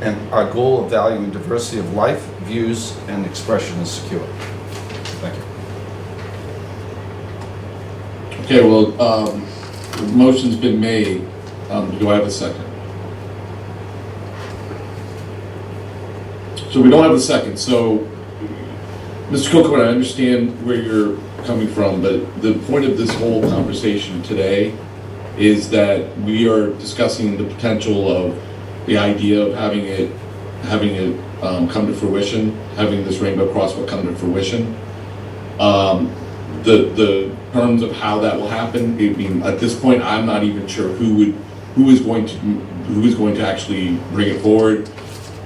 and our goal of valuing diversity of life, views, and expression is secure. Thank you. Okay, well, the motion's been made. Do I have a second? So we don't have a second, so, Mr. Coco, I understand where you're coming from, but the point of this whole conversation today is that we are discussing the potential of the idea of having it come to fruition, having this rainbow crosswalk come to fruition. The terms of how that will happen, I mean, at this point, I'm not even sure who is going to actually bring it forward.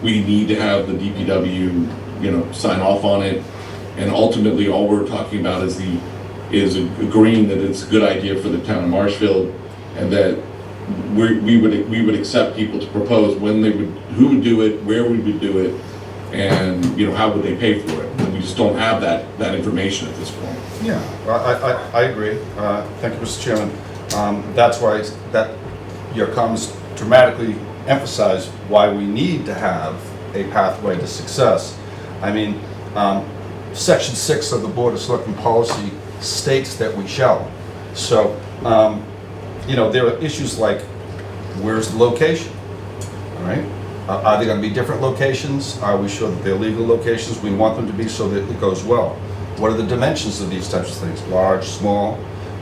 We need to have the DPW, sign off on it, and ultimately, all we're talking about is agreeing that it's a good idea for the town of Marshfield, and that we would accept people to propose who would do it, where we would do it, and how would they pay for it. And we just don't have that information at this point. Yeah, I agree. Thank you, Mr. Chairman. That's why your comments dramatically emphasize why we need to have a pathway to success. I mean, Section 6 of the Board of Selectmen policy states that we shall. So, there are issues like, where's the location? All right? Are they going to be different locations? Are we sure that they're legal locations? We want them to be so that it goes well. What are the dimensions of these types of things? Large, small?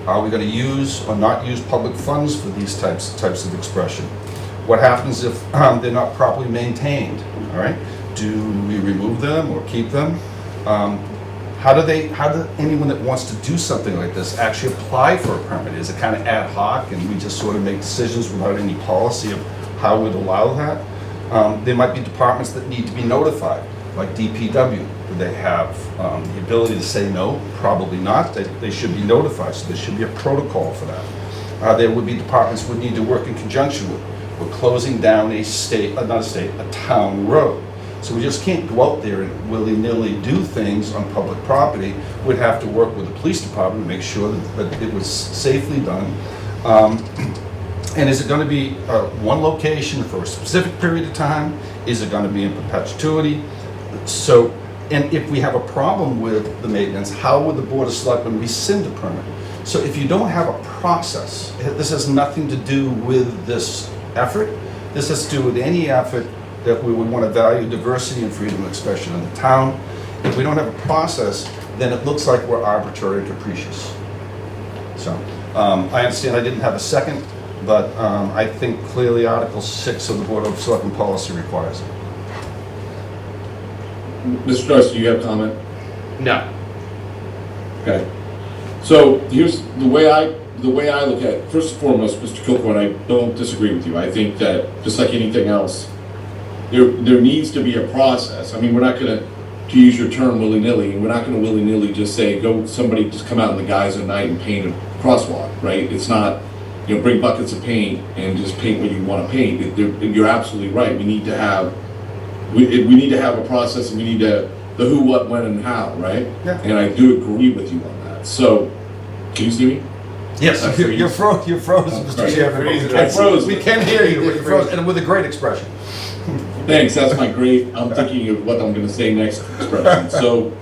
Are we going to use or not use public funds for these types of expression? What happens if they're not properly maintained? All right? Do we remove them or keep them? How do anyone that wants to do something like this actually apply for a permit? Is it kind of ad hoc and we just sort of make decisions without any policy of how we'd allow that? There might be departments that need to be notified, like DPW. Do they have the ability to say no? Probably not. They should be notified, so there should be a protocol for that. There would be departments would need to work in conjunction with. We're closing down a town road. So we just can't go out there and willy-nilly do things on public property. We'd have to work with the police department to make sure that it was safely done. And is it going to be one location for a specific period of time? Is it going to be in perpetuity? So, and if we have a problem with the maintenance, how would the Board of Selectmen rescind a permit? So if you don't have a process, this has nothing to do with this effort. This has to do with any effort that we would want to value diversity and freedom of expression in the town. If we don't have a process, then it looks like we're arbitrary and capricious. So, I understand I didn't have a second, but I think clearly Article 6 of the Board of Selectmen policy requires it. Mr. Darcy, do you have a comment? No. Okay. So here's the way I look at it. First and foremost, Mr. Kilcoyne, I don't disagree with you. I think that just like anything else, there needs to be a process. I mean, we're not going to use your term willy-nilly, we're not going to willy-nilly just say, somebody just come out in the guise of night and paint a crosswalk, right? It's not, bring buckets of paint and just paint what you want to paint. You're absolutely right. We need to have a process, and we need the who, what, when, and how, right? Yeah. And I do agree with you on that. So, can you see me? Yes, you're frozen, Mr. Chairman. I froze. We can hear you, but you're frozen, and with a great expression. Thanks, that's my great, I'm thinking of what I'm gonna say next expression. So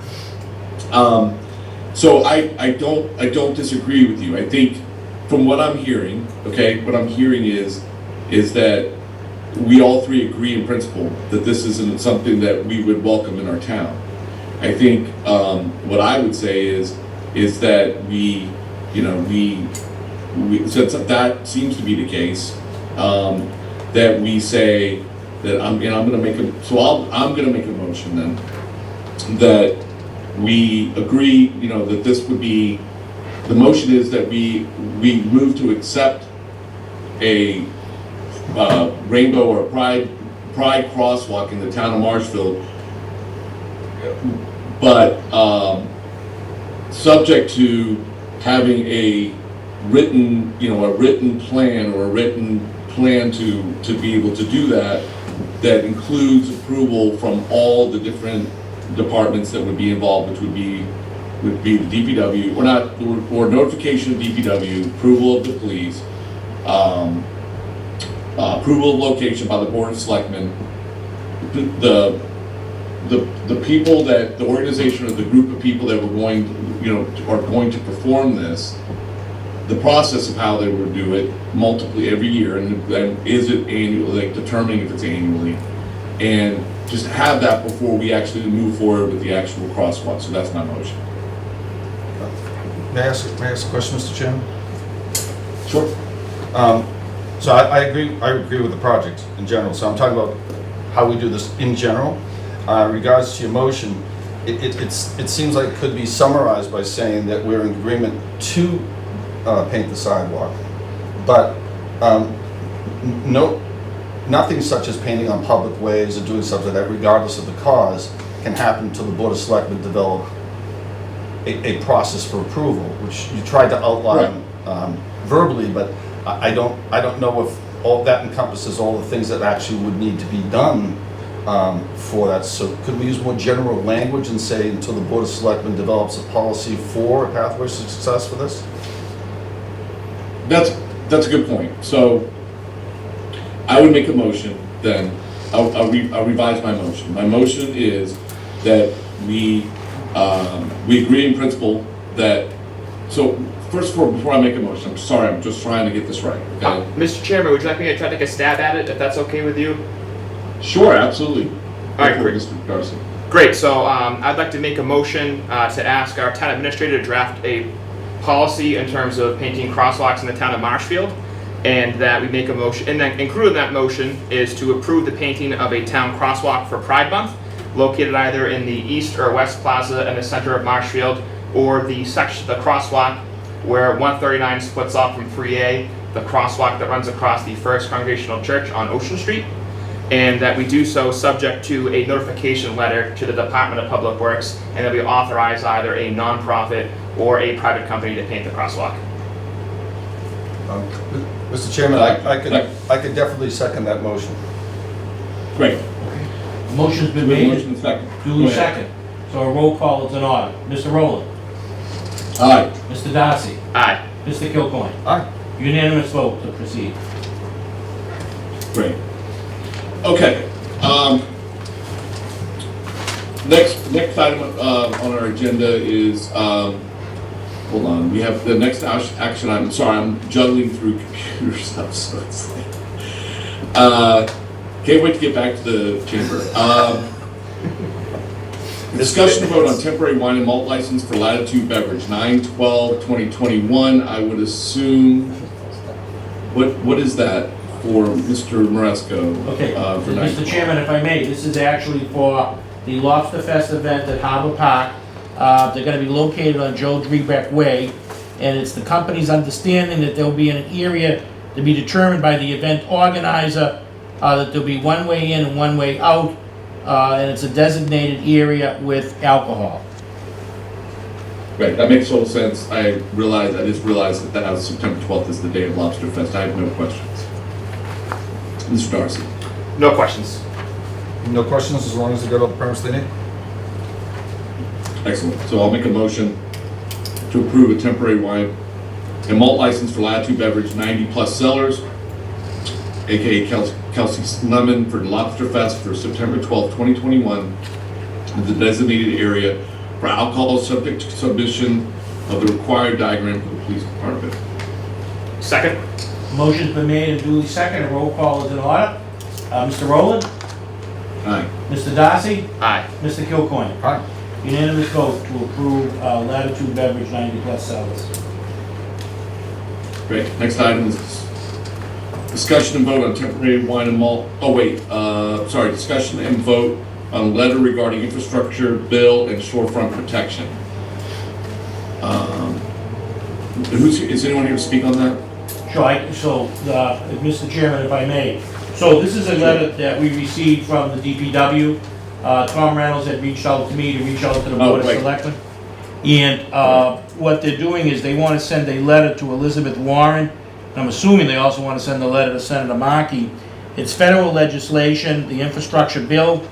I don't disagree with you. I think from what I'm hearing, what I'm hearing is that we all three agree in principle that this isn't something that we would welcome in our town. I think what I would say is that we since that seems to be the case, that we say that I'm going to make a motion then that we agree, that this would be, the motion is that we move to accept a rainbow or pride crosswalk in the town of Marshfield, but subject to having a written plan or a written plan to be able to do that includes approval from all the different departments that would be involved, which would be the DPW, or notification of DPW, approval of the police, approval of location by the Board of Selectmen, the people that, the organization or the group of people that are going to perform this, the process of how they would do it multiply every year, and is it annually, like determining if it's annually, and just have that before we actually move forward with the actual crosswalk, so that's my motion. May I ask a question, Mr. Chairman? Sure. So I agree with the project in general, so I'm talking about how we do this in general. In regards to your motion, it seems like it could be summarized by saying that we're in agreement to paint the sidewalk, but nothing such as painting on public ways or doing something like that, regardless of the cause, can happen until the Board of Selectmen develop a process for approval, which you tried to outline verbally, but I don't know if all that encompasses all the things that actually would need to be done for that. So could we use more general language and say until the Board of Selectmen develops a policy for a pathway to success for this? That's a good point. So I would make a motion then, I'll revise my motion. My motion is that we agree in principle that, so first of all, before I make a motion, I'm sorry, I'm just trying to get this right, okay? Mr. Chairman, would you like me to try to take a stab at it, if that's okay with you? Sure, absolutely. All right, great. Mr. Darcy. Great, so I'd like to make a motion to ask our town administrator to draft a policy in terms of painting crosswalks in the town of Marshfield, and that we make a motion, and then included in that motion is to approve the painting of a town crosswalk for Pride Month, located either in the east or west plaza in the center of Marshfield, or the crosswalk where 139 splits off from 3A, the crosswalk that runs across the First Congregational Church on Ocean Street, and that we do so subject to a notification letter to the Department of Public Works, and that we authorize either a nonprofit or a private company to paint the crosswalk. Mr. Chairman, I could definitely second that motion. Great. Motion's been Motion made, second. duly Go ahead. second. So a roll call is in order. Mr. Rowland, Aye. Mr. Darcy, Aye. Mr. Kilcoyne. Aye. Unanimous vote to proceed. Great. Okay. Next item on our agenda is, hold on, we have the next action item. Sorry, I'm juggling through computer stuff, so it's like, can't wait to get back to the chamber. Discussion vote on temporary wine and malt license for Latitude Beverage, 9/12/2021. I would assume, what is that for Mr. Moresco? Okay, For Mr. Chairman, if I may, this is actually for the Lobster Fest event at Harbor Park. They're gonna be located on Joe Drebeck Way, and it's the company's understanding that there'll be an area to be determined by the event organizer, that there'll be one way in and one way out, and it's a designated area with alcohol. Right, that makes total sense. I just realized that September 12th is the day of Lobster Fest. I have no questions. Mr. Darcy. No questions. No questions as long as they got all the permits they need? Excellent. So I'll make a motion to approve a temporary wine and malt license for Latitude Beverage 90-plus Cellars, aka Kelsey's Lemon, for Lobster Fest for September 12th, 2021, in the designated area for alcohol subject to submission of the required diagram for the police department. Second? Motion's been made and duly seconded. A roll call is in order. Mr. Rowland, Aye. Mr. Darcy, Aye. Mr. Kilcoyne. Aye. Unanimous vote to approve Latitude Beverage 90-plus sellers. Great. Next item is discussion and vote on temporary wine and malt, discussion and vote on letter regarding infrastructure, bill, and shorefront protection. Is anyone here to speak on that? Sure, Mr. Chairman, if I may. So this is a letter that we received from the DPW. Tom Reynolds had reached out to me to reach out to the Board of right. Selectmen. And what they're doing is they want to send a letter to Elizabeth Warren. I'm assuming they also want to send a letter to Senator Markey. It's federal legislation, the infrastructure bill.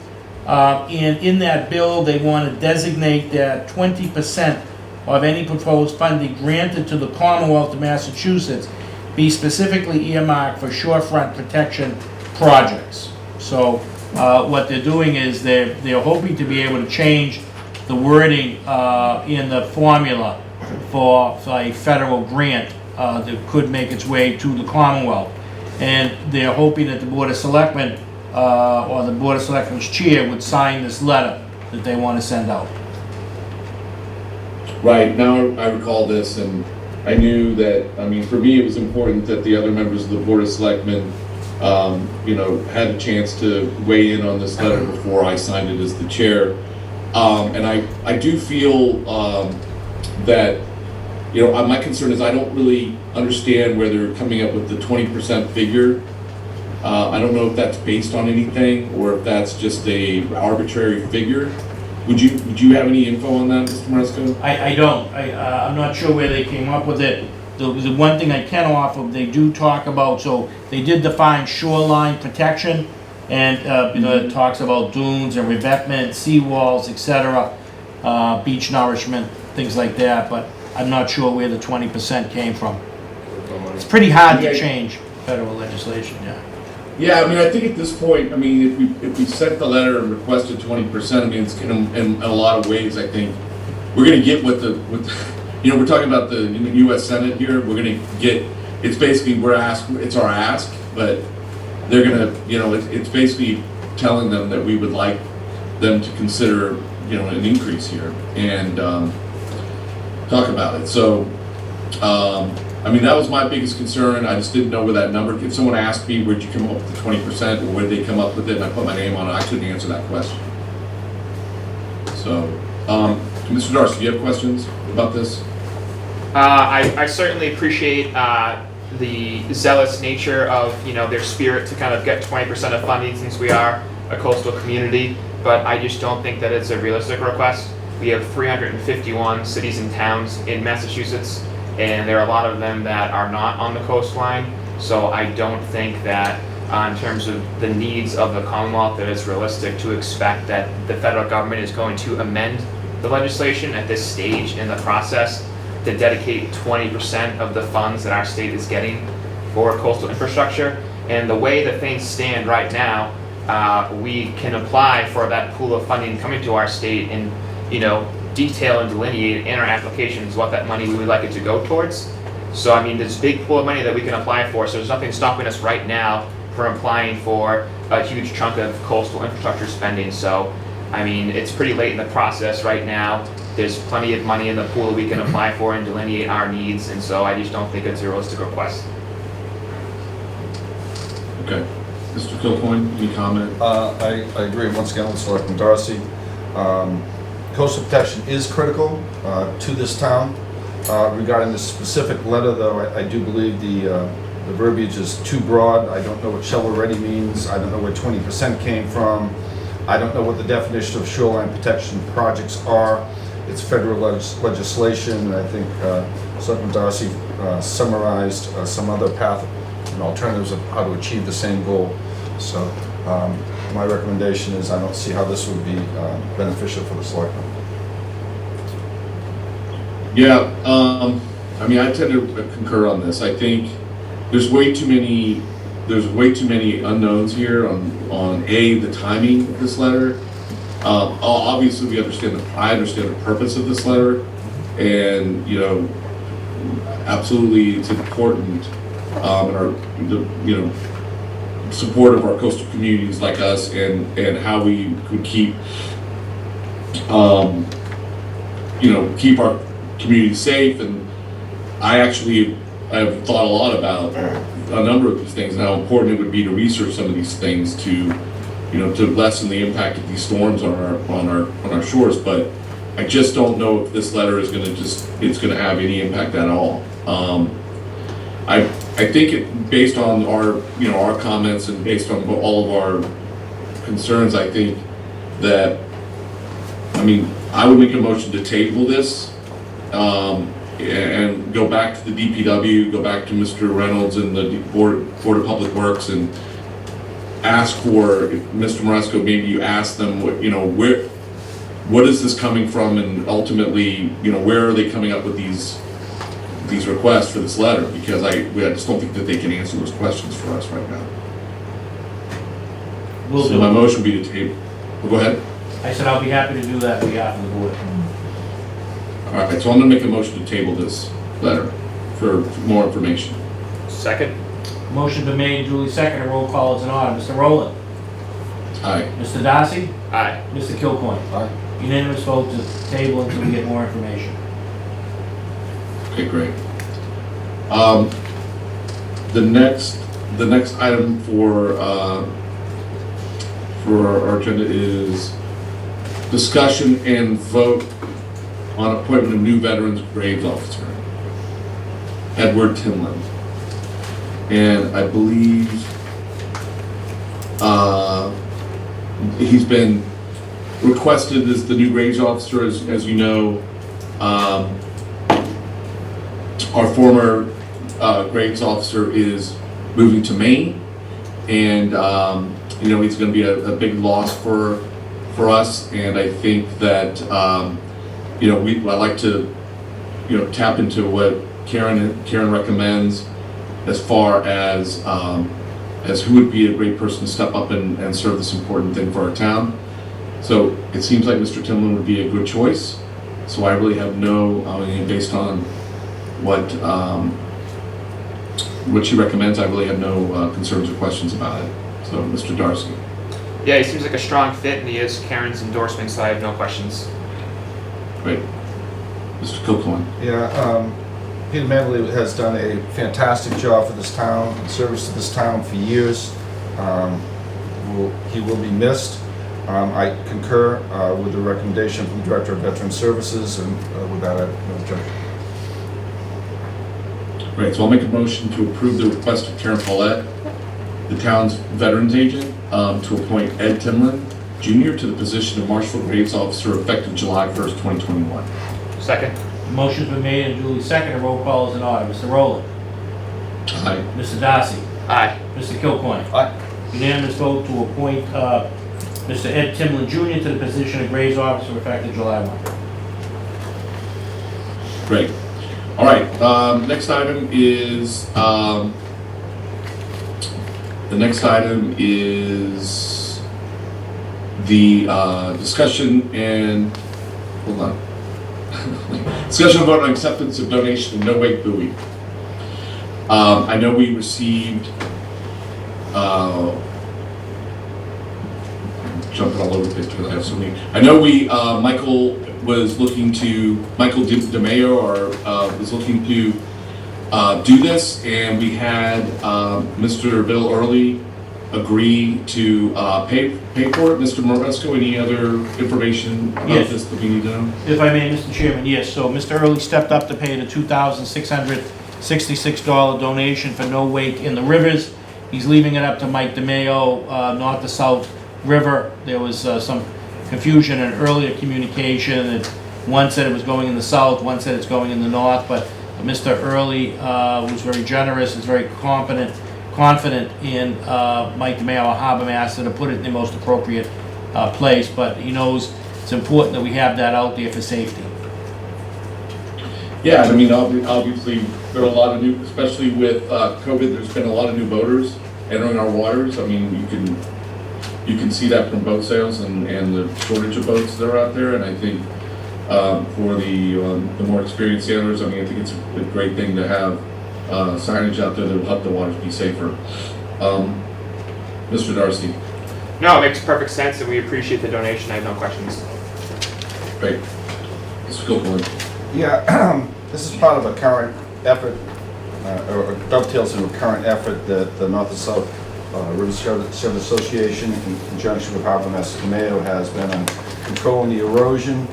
And in that bill, they want to designate that 20% of any proposed funding granted to the Commonwealth of Massachusetts be specifically earmarked for shorefront protection projects. So what they're doing is they're hoping to be able to change the wording in the formula for a federal grant that could make its way to the Commonwealth. And they're hoping that the Board of Selectmen or the Board of Selectmen's chair would sign this letter that they want to send out. Right, now I recall this, and I knew that, I mean, for me, it was important that the other members of the Board of Selectmen, you know, had a chance to weigh in on this letter before I signed it as the chair. And I do feel that, you know, my concern is I don't really understand where they're coming up with the 20% figure. I don't know if that's based on anything or if that's just a arbitrary figure. Would you have any info on that, Mr. Maresco? I don't. I'm not sure where they came up with it. The one thing I can offer, they do talk about, so they did define shoreline protection, and you know, it talks about dunes and revetment, seawalls, etc., beach nourishment, things like that, but I'm not sure where the 20% came from. It's pretty hard to change federal legislation, yeah. Yeah, I mean, I think at this point, I mean, if we sent the letter and requested 20%, I mean, it's in a lot of ways, I think, we're gonna get with you know, we're talking about the US Senate here, we're gonna get, it's basically, it's our ask, but they're gonna, you know, it's basically telling them that we would like them to consider, you know, an increase here and talk about it. So, I mean, that was my biggest concern. I just didn't know where that number, if someone asked me, where'd you come up with the 20%, or where'd they come up with it, and I put my name on it, I couldn't answer that question. So, Mr. Darcy, do you have questions about this? I certainly appreciate the zealous nature of, you know, their spirit to kind of get 20% of funding since we are a coastal community, but I just don't think that it's a realistic request. We have 351 cities and towns in Massachusetts, and there are a lot of them that are not on the coastline, so I don't think that in terms of the needs of the Commonwealth that it's realistic to expect that the federal government is going to amend the legislation at this stage in the process to dedicate 20% of the funds that our state is getting for coastal infrastructure. And the way that things stand right now, we can apply for that pool of funding coming to our state and, you know, detail and delineate in our applications what that money we would like it to go towards. So I mean, there's a big pool of money that we can apply for, so there's nothing stopping us right now from applying for a huge chunk of coastal infrastructure spending. So I mean, it's pretty late in the process right now. There's plenty of money in the pool we can apply for and delineate our needs, and so I just don't think it's a realistic request. Okay. Mr. Kilcoyne, any comment? I agree once again with Selectman Darcy. Coastal protection is critical to this town. Regarding this specific letter, though, I do believe the verbiage is too broad. I don't know what shovel-ready means. I don't know where 20% came from. I don't know what the definition of shoreline protection projects are. It's federal legislation, and I think Selectman Darcy summarized some other path and alternatives of how to achieve the same goal. So my recommendation is I don't see how this would be beneficial for the selectmen. Yeah, I mean, I tend to concur on this. I think there's way too many unknowns here on the timing of this letter. Obviously, I understand the purpose of this letter, and you know, absolutely, it's important in our support of our coastal communities like us, and how we could keep keep our community safe. And I've thought a lot about a number of these things and how important it would be to research some of these things to lessen the impact of these storms on our shores. But I just don't know if this letter is going to have any impact at all. I think based on our comments and based on all of our concerns, I think that, I would make a motion to table this, and go back to the DPW, go back to Mr. Reynolds and the Board of Public Works and ask for, Mr. Maresco, maybe you ask them what is this coming from, and ultimately, where are they coming up with these requests for this letter? Because I just don't think that they can answer those questions for us right now. So my motion would be to table. Well, go ahead. I said I'll be happy to do that on behalf of the board. All right, so I'm going to make a motion to table this letter for more information. Second. Motion been made, duly seconded, roll call is in order. Mr. Rowland? Aye. Mr. Darcy? Aye. Mr. Kilcoyne? Aye. Unanimous vote to table until we get more information. Okay, great. The next item for our agenda is discussion and vote on appointment of new Veterans Graves Officer, Edward Timlin. And I believe he's been requested as the new Graves Officer, as you know. Our former Graves Officer is moving to Maine, and it's going to be a big loss for us. And I think that I'd like to tap into what Karen recommends as far as who would be a great person to step up and serve this important thing for our town. So it seems like Mr. Timlin would be a good choice. So I really have based on what she recommends, I really have no concerns or questions about it. So, Mr. Darcy. Yeah, he seems like a strong fit, and he is Karen's endorsement, so I have no questions. Great. Mr. Kilcoyne. Yeah, Peter Manley has done a fantastic job for this town, in service to this town for years. He will be missed. I concur with the recommendation from the Director of Veteran Services, and with that, I have no objection. Great, so I'll make a motion to approve the request of Karen Paulette, the town's veterans agent, to appoint Ed Timlin Jr. to the position of Marshall Graves Officer effective July 1st, 2021. Second. Motion's been made and duly seconded. Roll call is in order. Mr. Rowland? Aye. Mr. Darcy? Aye. Mr. Kilcoyne? Aye. Unanimous vote to appoint Mr. Ed Timlin Jr. to the position of Graves Officer effective July 1. Great. All right, next item is, the discussion and, hold on. Discussion vote on acceptance of donation of no wake buoy. I know we received, jumping all over the place because I have so many. I know Michael DeMayo was looking to do this, and we had Mr. Bill Early agree to pay for it. Mr. Moresco, any other information about Yes. this that we need to know? If I may, Mr. Chairman, yes. So Mr. Early stepped up to pay the $2,666 donation for no wake in the rivers. He's leaving it up to Mike DeMayo, not the South River. There was some confusion in earlier communication, and one said it was going in the south, one said it's going in the north, but Mr. Early was very generous, is very confident in Mike DeMayo, our harbor master, to put it in the most appropriate place, but he knows it's important that we have that out there for safety. Yeah, I mean, obviously, there are a lot of new, especially with COVID, there's been a lot of new boaters entering our waters. I mean, you can see that from boat sales and the shortage of boats that are out there. And I think for the more experienced sailors, I mean, I think it's a great thing to have signage out there that will help the waters be safer. Mr. Darcy. No, it makes perfect sense, and we appreciate the donation. I have no questions. Great. Mr. Kilcoyne. Yeah, this is part of a current effort, or dovetails into a current effort that the North and South River Service Association, in conjunction with Harbor Master DeMayo, has been on controlling the erosion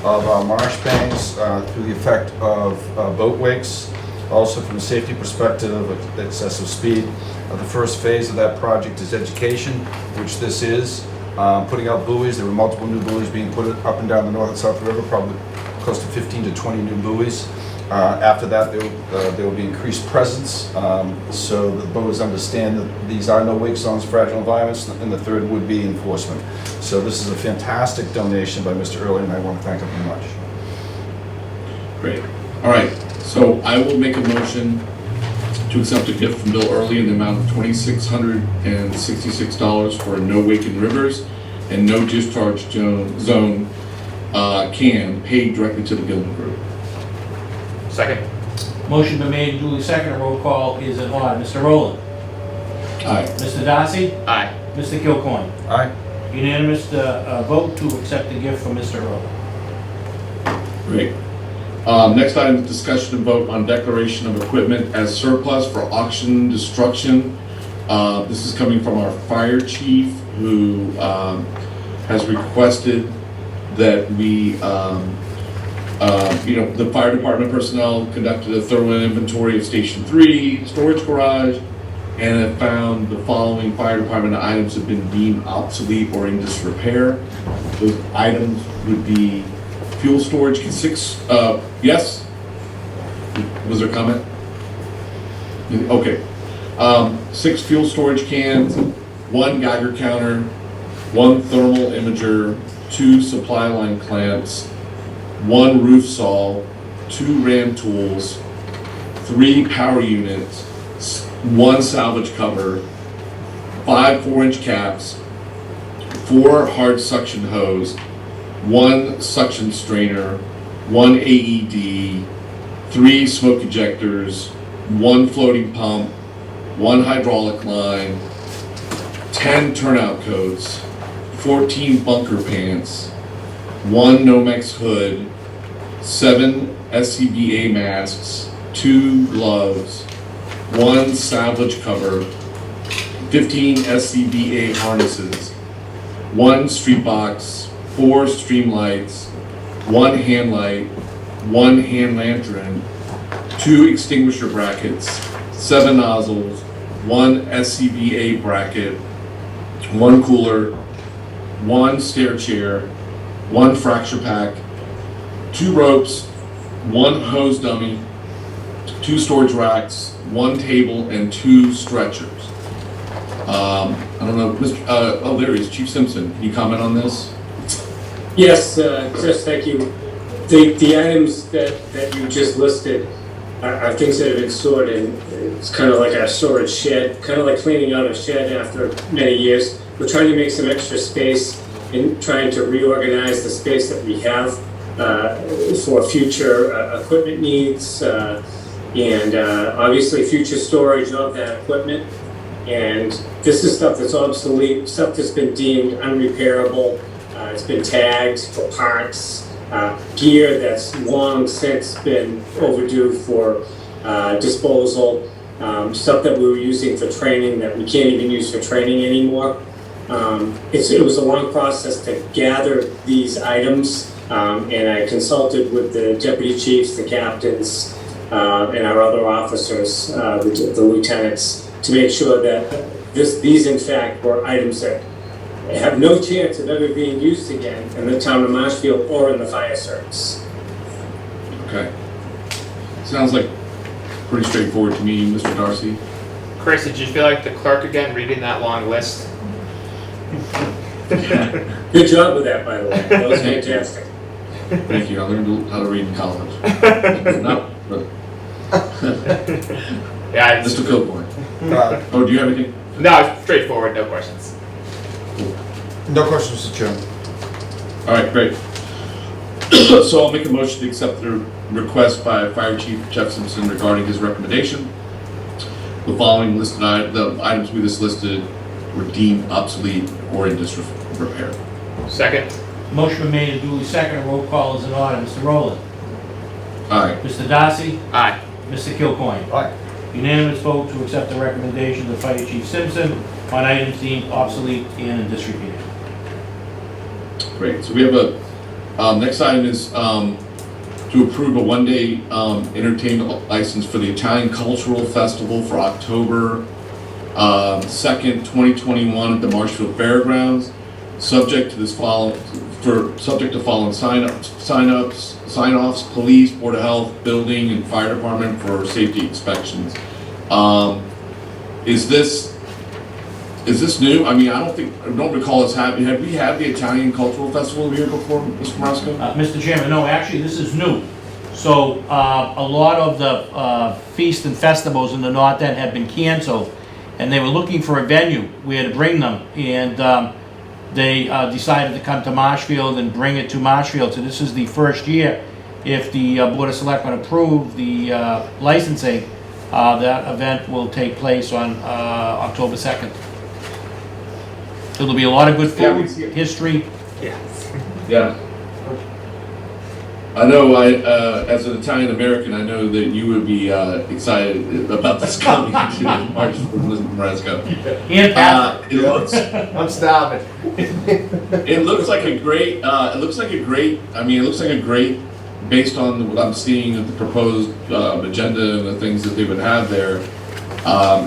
of our marsh banks through the effect of boat wakes. Also, from a safety perspective of excessive speed. The first phase of that project is education, which this is. Putting out buoys. There were multiple new buoys being put up and down the North and South River, probably close to 15 to 20 new buoys. After that, there will be increased presence, so the boaters understand that these are no wake zones, fragile environments, and the third would be enforcement. So this is a fantastic donation by Mr. Early, and I want to thank him very much. Great. All right, so I will make a motion to accept a gift from Bill Early in the amount of $2,666 for a no wake in rivers and no discharge zone can paid directly to the Gilman Group. Second. Motion been made and duly seconded. Roll call is in order. Mr. Rowland? Aye. Mr. Darcy? Aye. Mr. Kilcoyne. Aye. Unanimous vote to accept the gift from Mr. Earl. Great. Next item is discussion and vote on declaration of equipment as surplus for auction destruction. This is coming from our fire chief, who has requested that we, the fire department personnel conducted a thorough inventory of Station 3 storage garage, and have found the following fire department items have been deemed obsolete or in disrepair. Those items would be fuel storage, yes? Was there a comment? Okay. 6 fuel storage cans, 1 Geiger counter, 1 thermal imager, 2 supply line clamps, 1 roof saw, 2 ram tools, 3 power units, 1 salvage cover, 5 4-inch caps, 4 hard suction hose, 1 suction strainer, 1 AED, 3 smoke ejectors, 1 floating pump, 1 hydraulic line, 10 turnout coats, 14 bunker pants, 1 Nomex hood, 7 SCBA masks, 2 gloves, 1 salvage cover, 15 SCBA harnesses, 1 street box, 4 stream lights, 1 hand light, 1 hand lantern, 2 extinguisher brackets, 7 nozzles, 1 SCBA bracket, 1 cooler, 1 stair chair, 1 fracture pack, 2 ropes, 1 hose dummy, 2 storage racks, 1 table, and 2 stretchers. I don't know, there he is, Chief Simpson. Can you comment on this? Yes, Chris, thank you. The items that you just listed are things that have been stored in, it's kind of like our storage shed, kind of like cleaning out a shed after many years. We're trying to make some extra space and trying to reorganize the space that we have for future equipment needs and obviously future storage of that equipment. And this is stuff that's obsolete, stuff that's been deemed unrepairable. It's been tagged for parts, gear that's long since been overdue for disposal, stuff that we were using for training that we can't even use for training anymore. It was a long process to gather these items, and I consulted with the deputy chiefs, the captains, and our other officers, the lieutenants, to make sure that these in fact were items that have no chance of ever being used again in the town of Marshfield or in the fire service. Okay. Sounds like pretty straightforward to me, Mr. Darcy. Chris, did you feel like the clerk again reading that long list? Good job with that, by the way. That was fantastic. Thank you. I learned how to read in college. No, but Yeah, Mr. Kilbourne. Do you have anything? No, it's straightforward, no questions. No questions, Mr. Chairman. All right, great. So I'll make a motion to accept the request by Fire Chief Jeff Simpson regarding his recommendation. The following listed the items we just listed were deemed obsolete or in disrepair. Second. Motion been made and duly seconded. Roll call is in order. Mr. Rowland. Aye. Mr. Darcy. Aye. Mr. Kilcoyne. Aye. Unanimous vote to accept the recommendation of Fire Chief Simpson on items deemed obsolete and in disrepair. Great. So we have a next item is to approve a one-day entertainment license for the Italian Cultural Festival for October 2nd, 2021 at the Marshfield Fairgrounds. Subject to following sign-offs, police, board of health, building, and fire department for safety inspections. Is this new? I mean, I don't recall us having. Have we had the Italian Cultural Festival here before, Mr. Marasco? Mr. Chairman, no, actually, this is new. So a lot of the feasts and festivals in the North End have been canceled, and they were looking for a venue where to bring them, and they decided to come to Marshfield and bring it to Marshfield. So this is the first year. If the Board of Selectmen approve the licensing, that event will take place on October 2nd. So there'll be a lot of good Yeah, we food, see it. history. Yeah. I know, as an Italian American, I know that you would be excited about this coming to March for Nebraska. And Patrick. It looks, I'm starving. it looks like a great, based on what I'm seeing of the proposed agenda and the things that they would have there,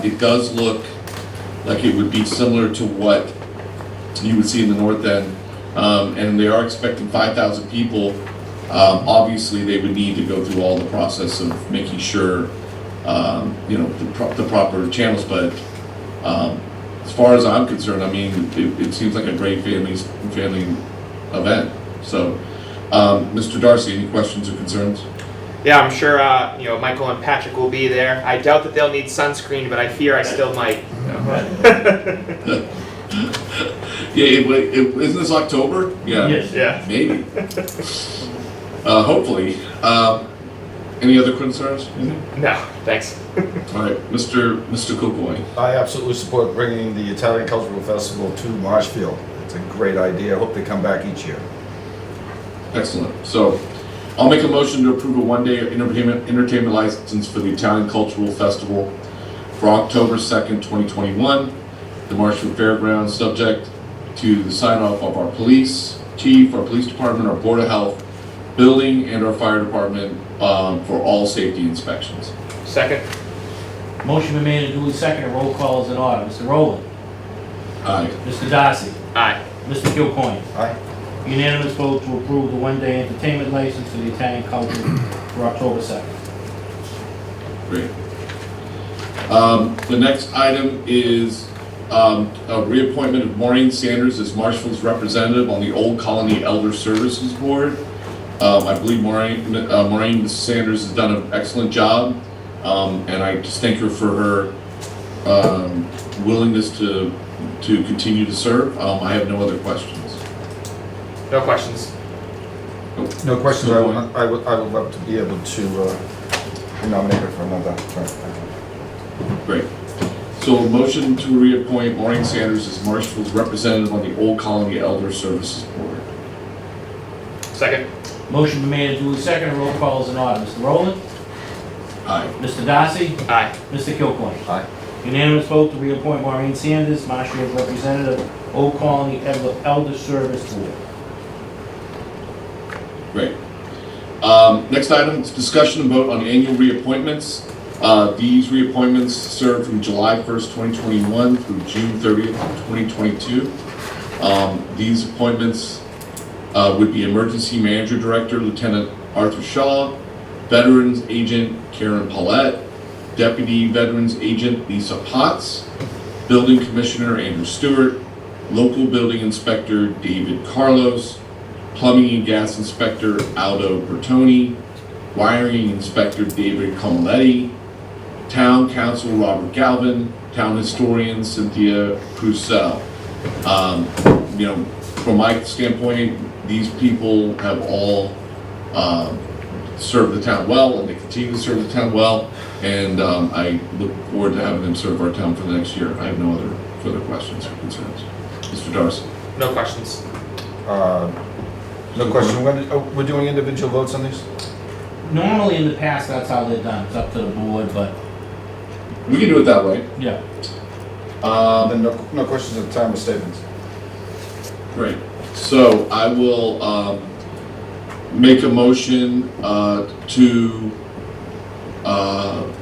it does look like it would be similar to what you would see in the North End. And they are expecting 5,000 people. Obviously, they would need to go through all the process of making sure, the proper channels, but as far as I'm concerned, I mean, it seems like a great family event. So, Mr. Darcy, any questions or concerns? Yeah, I'm sure, Michael and Patrick will be there. I doubt that they'll need sunscreen, but I fear I still might. Yeah, isn't this October? Yeah. Yes. Yeah. Maybe. Hopefully. Any other concerns? No, thanks. All right, Mr. Kukoy. I absolutely support bringing the Italian Cultural Festival to Marshfield. It's a great idea. I hope they come back each year. Excellent. So, I'll make a motion to approve a one-day entertainment license for the Italian Cultural Festival for October 2nd, 2021, the Marshfield Fairgrounds, subject to the sign-off of our police chief, our police department, our board of health, building, and our fire department for all safety inspections. Second? Motion been made and duly seconded. Roll call is in order. Mr. Rowland. Aye. Mr. Darcy. Aye. Mr. Kilcoyne. Aye. Unanimous vote to approve the one-day entertainment license for the Italian Culture for October 2nd. Great. The next item is a reappointment of Maureen Sanders as Marshfield's representative on the Old Colony Elder Services Board. I believe Maureen Sanders has done an excellent job, and I just thank her for her willingness to continue to serve. I have no other questions. No questions. No questions. I would love to be able to nominate her for another term. Great. So a motion to reappoint Maureen Sanders as Marshfield's representative on the Old Colony Elder Services Board. Second? Motion been made and duly seconded. Roll call is in order. Mr. Rowland. Aye. Mr. Darcy. Aye. Mr. Kilcoyne. Aye. Unanimous vote to reappoint Maureen Sanders, Marshfield's representative, Old Colony Elder Service Board. Great. Next item is discussion and vote on annual reappointments. These reappointments serve from July 1st, 2021 through June 30th, 2022. These appointments would be Emergency Manager Director Lieutenant Arthur Shaw, Veterans Agent Karen Paulette, Deputy Veterans Agent Lisa Potts, Building Commissioner Andrew Stewart, Local Building Inspector David Carlos, Plumbing and Gas Inspector Aldo Bertoni, Wiring Inspector David Comoletti, Town Council Robert Galvin, Town Historian Cynthia Prucell. From my standpoint, these people have all served the town well, and they continue to serve the town well, and I look forward to having them serve our town for the next year. I have no other further questions or concerns. Mr. Darcy? No questions. No question. We're doing individual votes on these? Normally in the past, that's how they're done. It's up to the board, but We can do it that way. yeah. Then no questions at the time of statements. Great. So I will make a motion I'll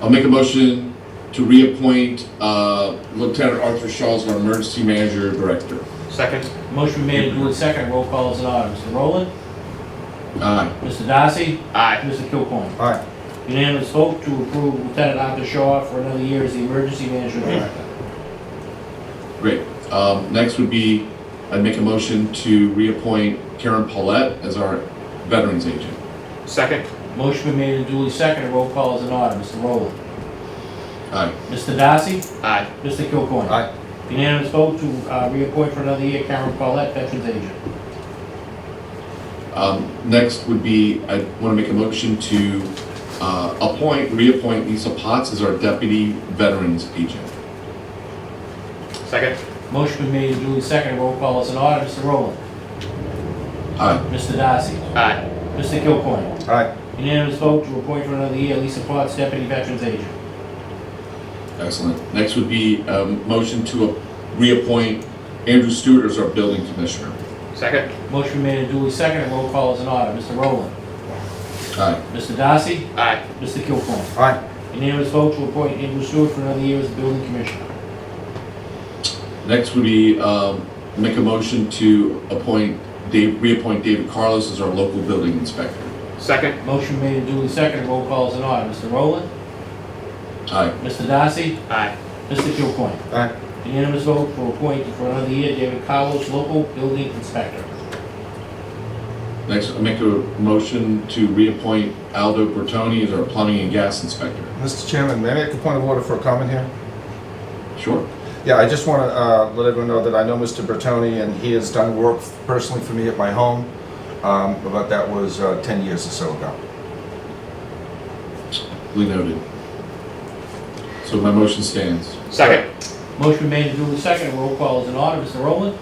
make a motion to reappoint Lieutenant Arthur Shaw as our Emergency Manager Director. Second? Motion made and duly seconded. Roll call is in order. Mr. Rowland. Aye. Mr. Darcy. Aye. Mr. Kilcoyne. Aye. Unanimous vote to approve Lieutenant Arthur Shaw for another year as the Emergency Management Director. Great. Next would be, I'd make a motion to reappoint Karen Paulette as our Veterans Agent. Second? Motion been made and duly seconded. Roll call is in order. Mr. Rowland. Aye. Mr. Darcy. Aye. Mr. Kilcoyne. Aye. Unanimous vote to reappoint for another year Karen Paulette, Veterans Agent. Next would be, I want to make a motion to reappoint Lisa Potts as our Deputy Veterans Agent. Second? Motion been made and duly seconded. Roll call is in order. Mr. Rowland. Aye. Mr. Darcy. Aye. Mr. Kilcoyne. Aye. Unanimous vote to appoint for another year Lisa Potts, Deputy Veterans Agent. Excellent. Next would be motion to reappoint Andrew Stewart as our building commissioner. Second. Motion made and duly seconded. Roll call is in order. Mr. Rowland. Aye. Mr. Darcy. Aye. Mr. Kilcoyne. Aye. Unanimous vote to appoint Andrew Stewart for another year as building commissioner. Next would be make a motion to reappoint David Carlos as our local building inspector. Second. Motion made and duly seconded. Roll call is in order. Mr. Rowland. Aye. Mr. Darcy. Aye. Mr. Kilcoyne. Aye. Unanimous vote to appoint for another year David Carlos, local building inspector. Next, I'll make a motion to reappoint Aldo Bertoni as our plumbing and gas inspector. Mr. Chairman, may I make a point of order for a comment here? Sure. Yeah, I just want to let everyone know that I know Mr. Bertoni, and he has done work personally for me at my home, but that was 10 years or so ago. Duly noted. So my motion stands. Second. Motion made and duly seconded. Roll call is in order. Mr. Rowland.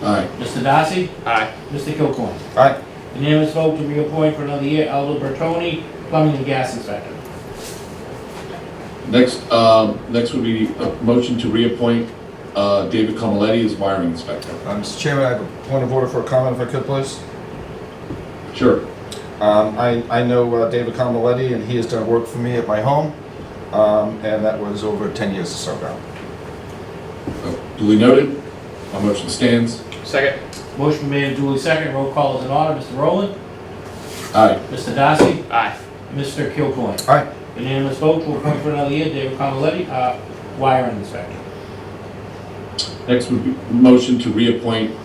Aye. Mr. Darcy. Aye. Mr. Kilcoyne. Aye. Unanimous vote to reappoint for another year Aldo Bertoni, plumbing and gas inspector. Next would be a motion to reappoint David Comoletti as wiring inspector. Mr. Chairman, I have a point of order for a comment, if I could, please. Sure. I know David Comoletti, and he has done work for me at my home, and that was over 10 years or so ago. Duly noted. My motion stands. Second. Motion made and duly seconded. Roll call is in order. Mr. Rowland. Aye. Mr. Darcy. Aye. Mr. Kilcoyne. Aye. Unanimous vote to appoint for another year David Comoletti, wiring inspector. Next would be motion to reappoint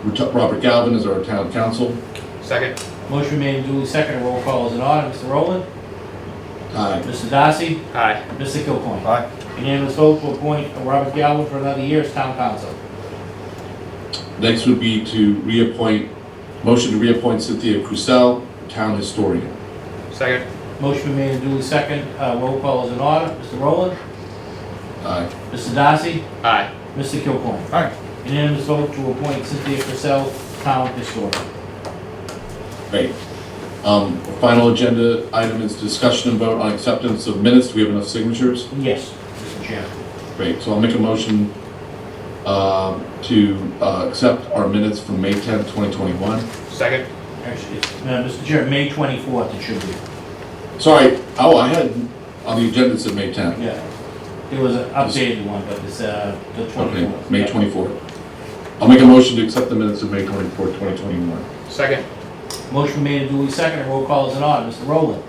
Robert Galvin as our town council. Second. Motion made and duly seconded. Roll call is in order. Mr. Rowland. Aye. Mr. Darcy. Aye. Mr. Kilcoyne. Aye. Unanimous vote to appoint Robert Galvin for another year as town council. Next would be motion to reappoint Cynthia Crucell, town historian. Second. Motion made and duly seconded. Roll call is in order. Mr. Rowland. Aye. Mr. Darcy. Aye. Mr. Kilcoyne. Aye. Unanimous vote to appoint Cynthia Purcell, town historian. Great. Final agenda item is discussion and vote on acceptance of minutes. Do we have enough signatures? Yes, Mr. Chair. Great. So I'll make a motion to accept our minutes from May 10th, 2021. Second. Actually, Mr. Chair, May 24th it should be. Sorry. Oh, I had on the agenda it said May 10th. Yeah. There was an updated one, but it's the 24th. Okay, May 24th. I'll make a motion to accept the minutes of May 24th, 2021. Second. Motion made and duly seconded. Roll call is in order. Mr. Rowland.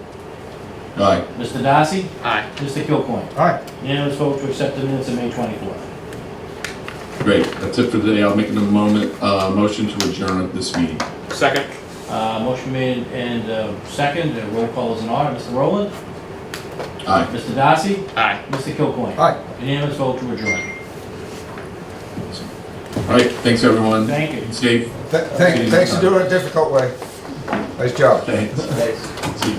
Aye. Mr. Darcy. Aye. Mr. Kilcoyne. Aye. Unanimous vote to accept the minutes of May 24th. Great. That's it for today. I'll make a motion to adjourn this meeting. Second. Motion made and second. Roll call is in order. Mr. Rowland. Aye. Mr. Darcy. Aye. Mr. Kilcoyne. Aye. Unanimous vote to adjourn. All right. Thanks, everyone. Thank you. Be safe. Thanks for doing it a difficult way. Nice job. Thanks. Thanks. See you.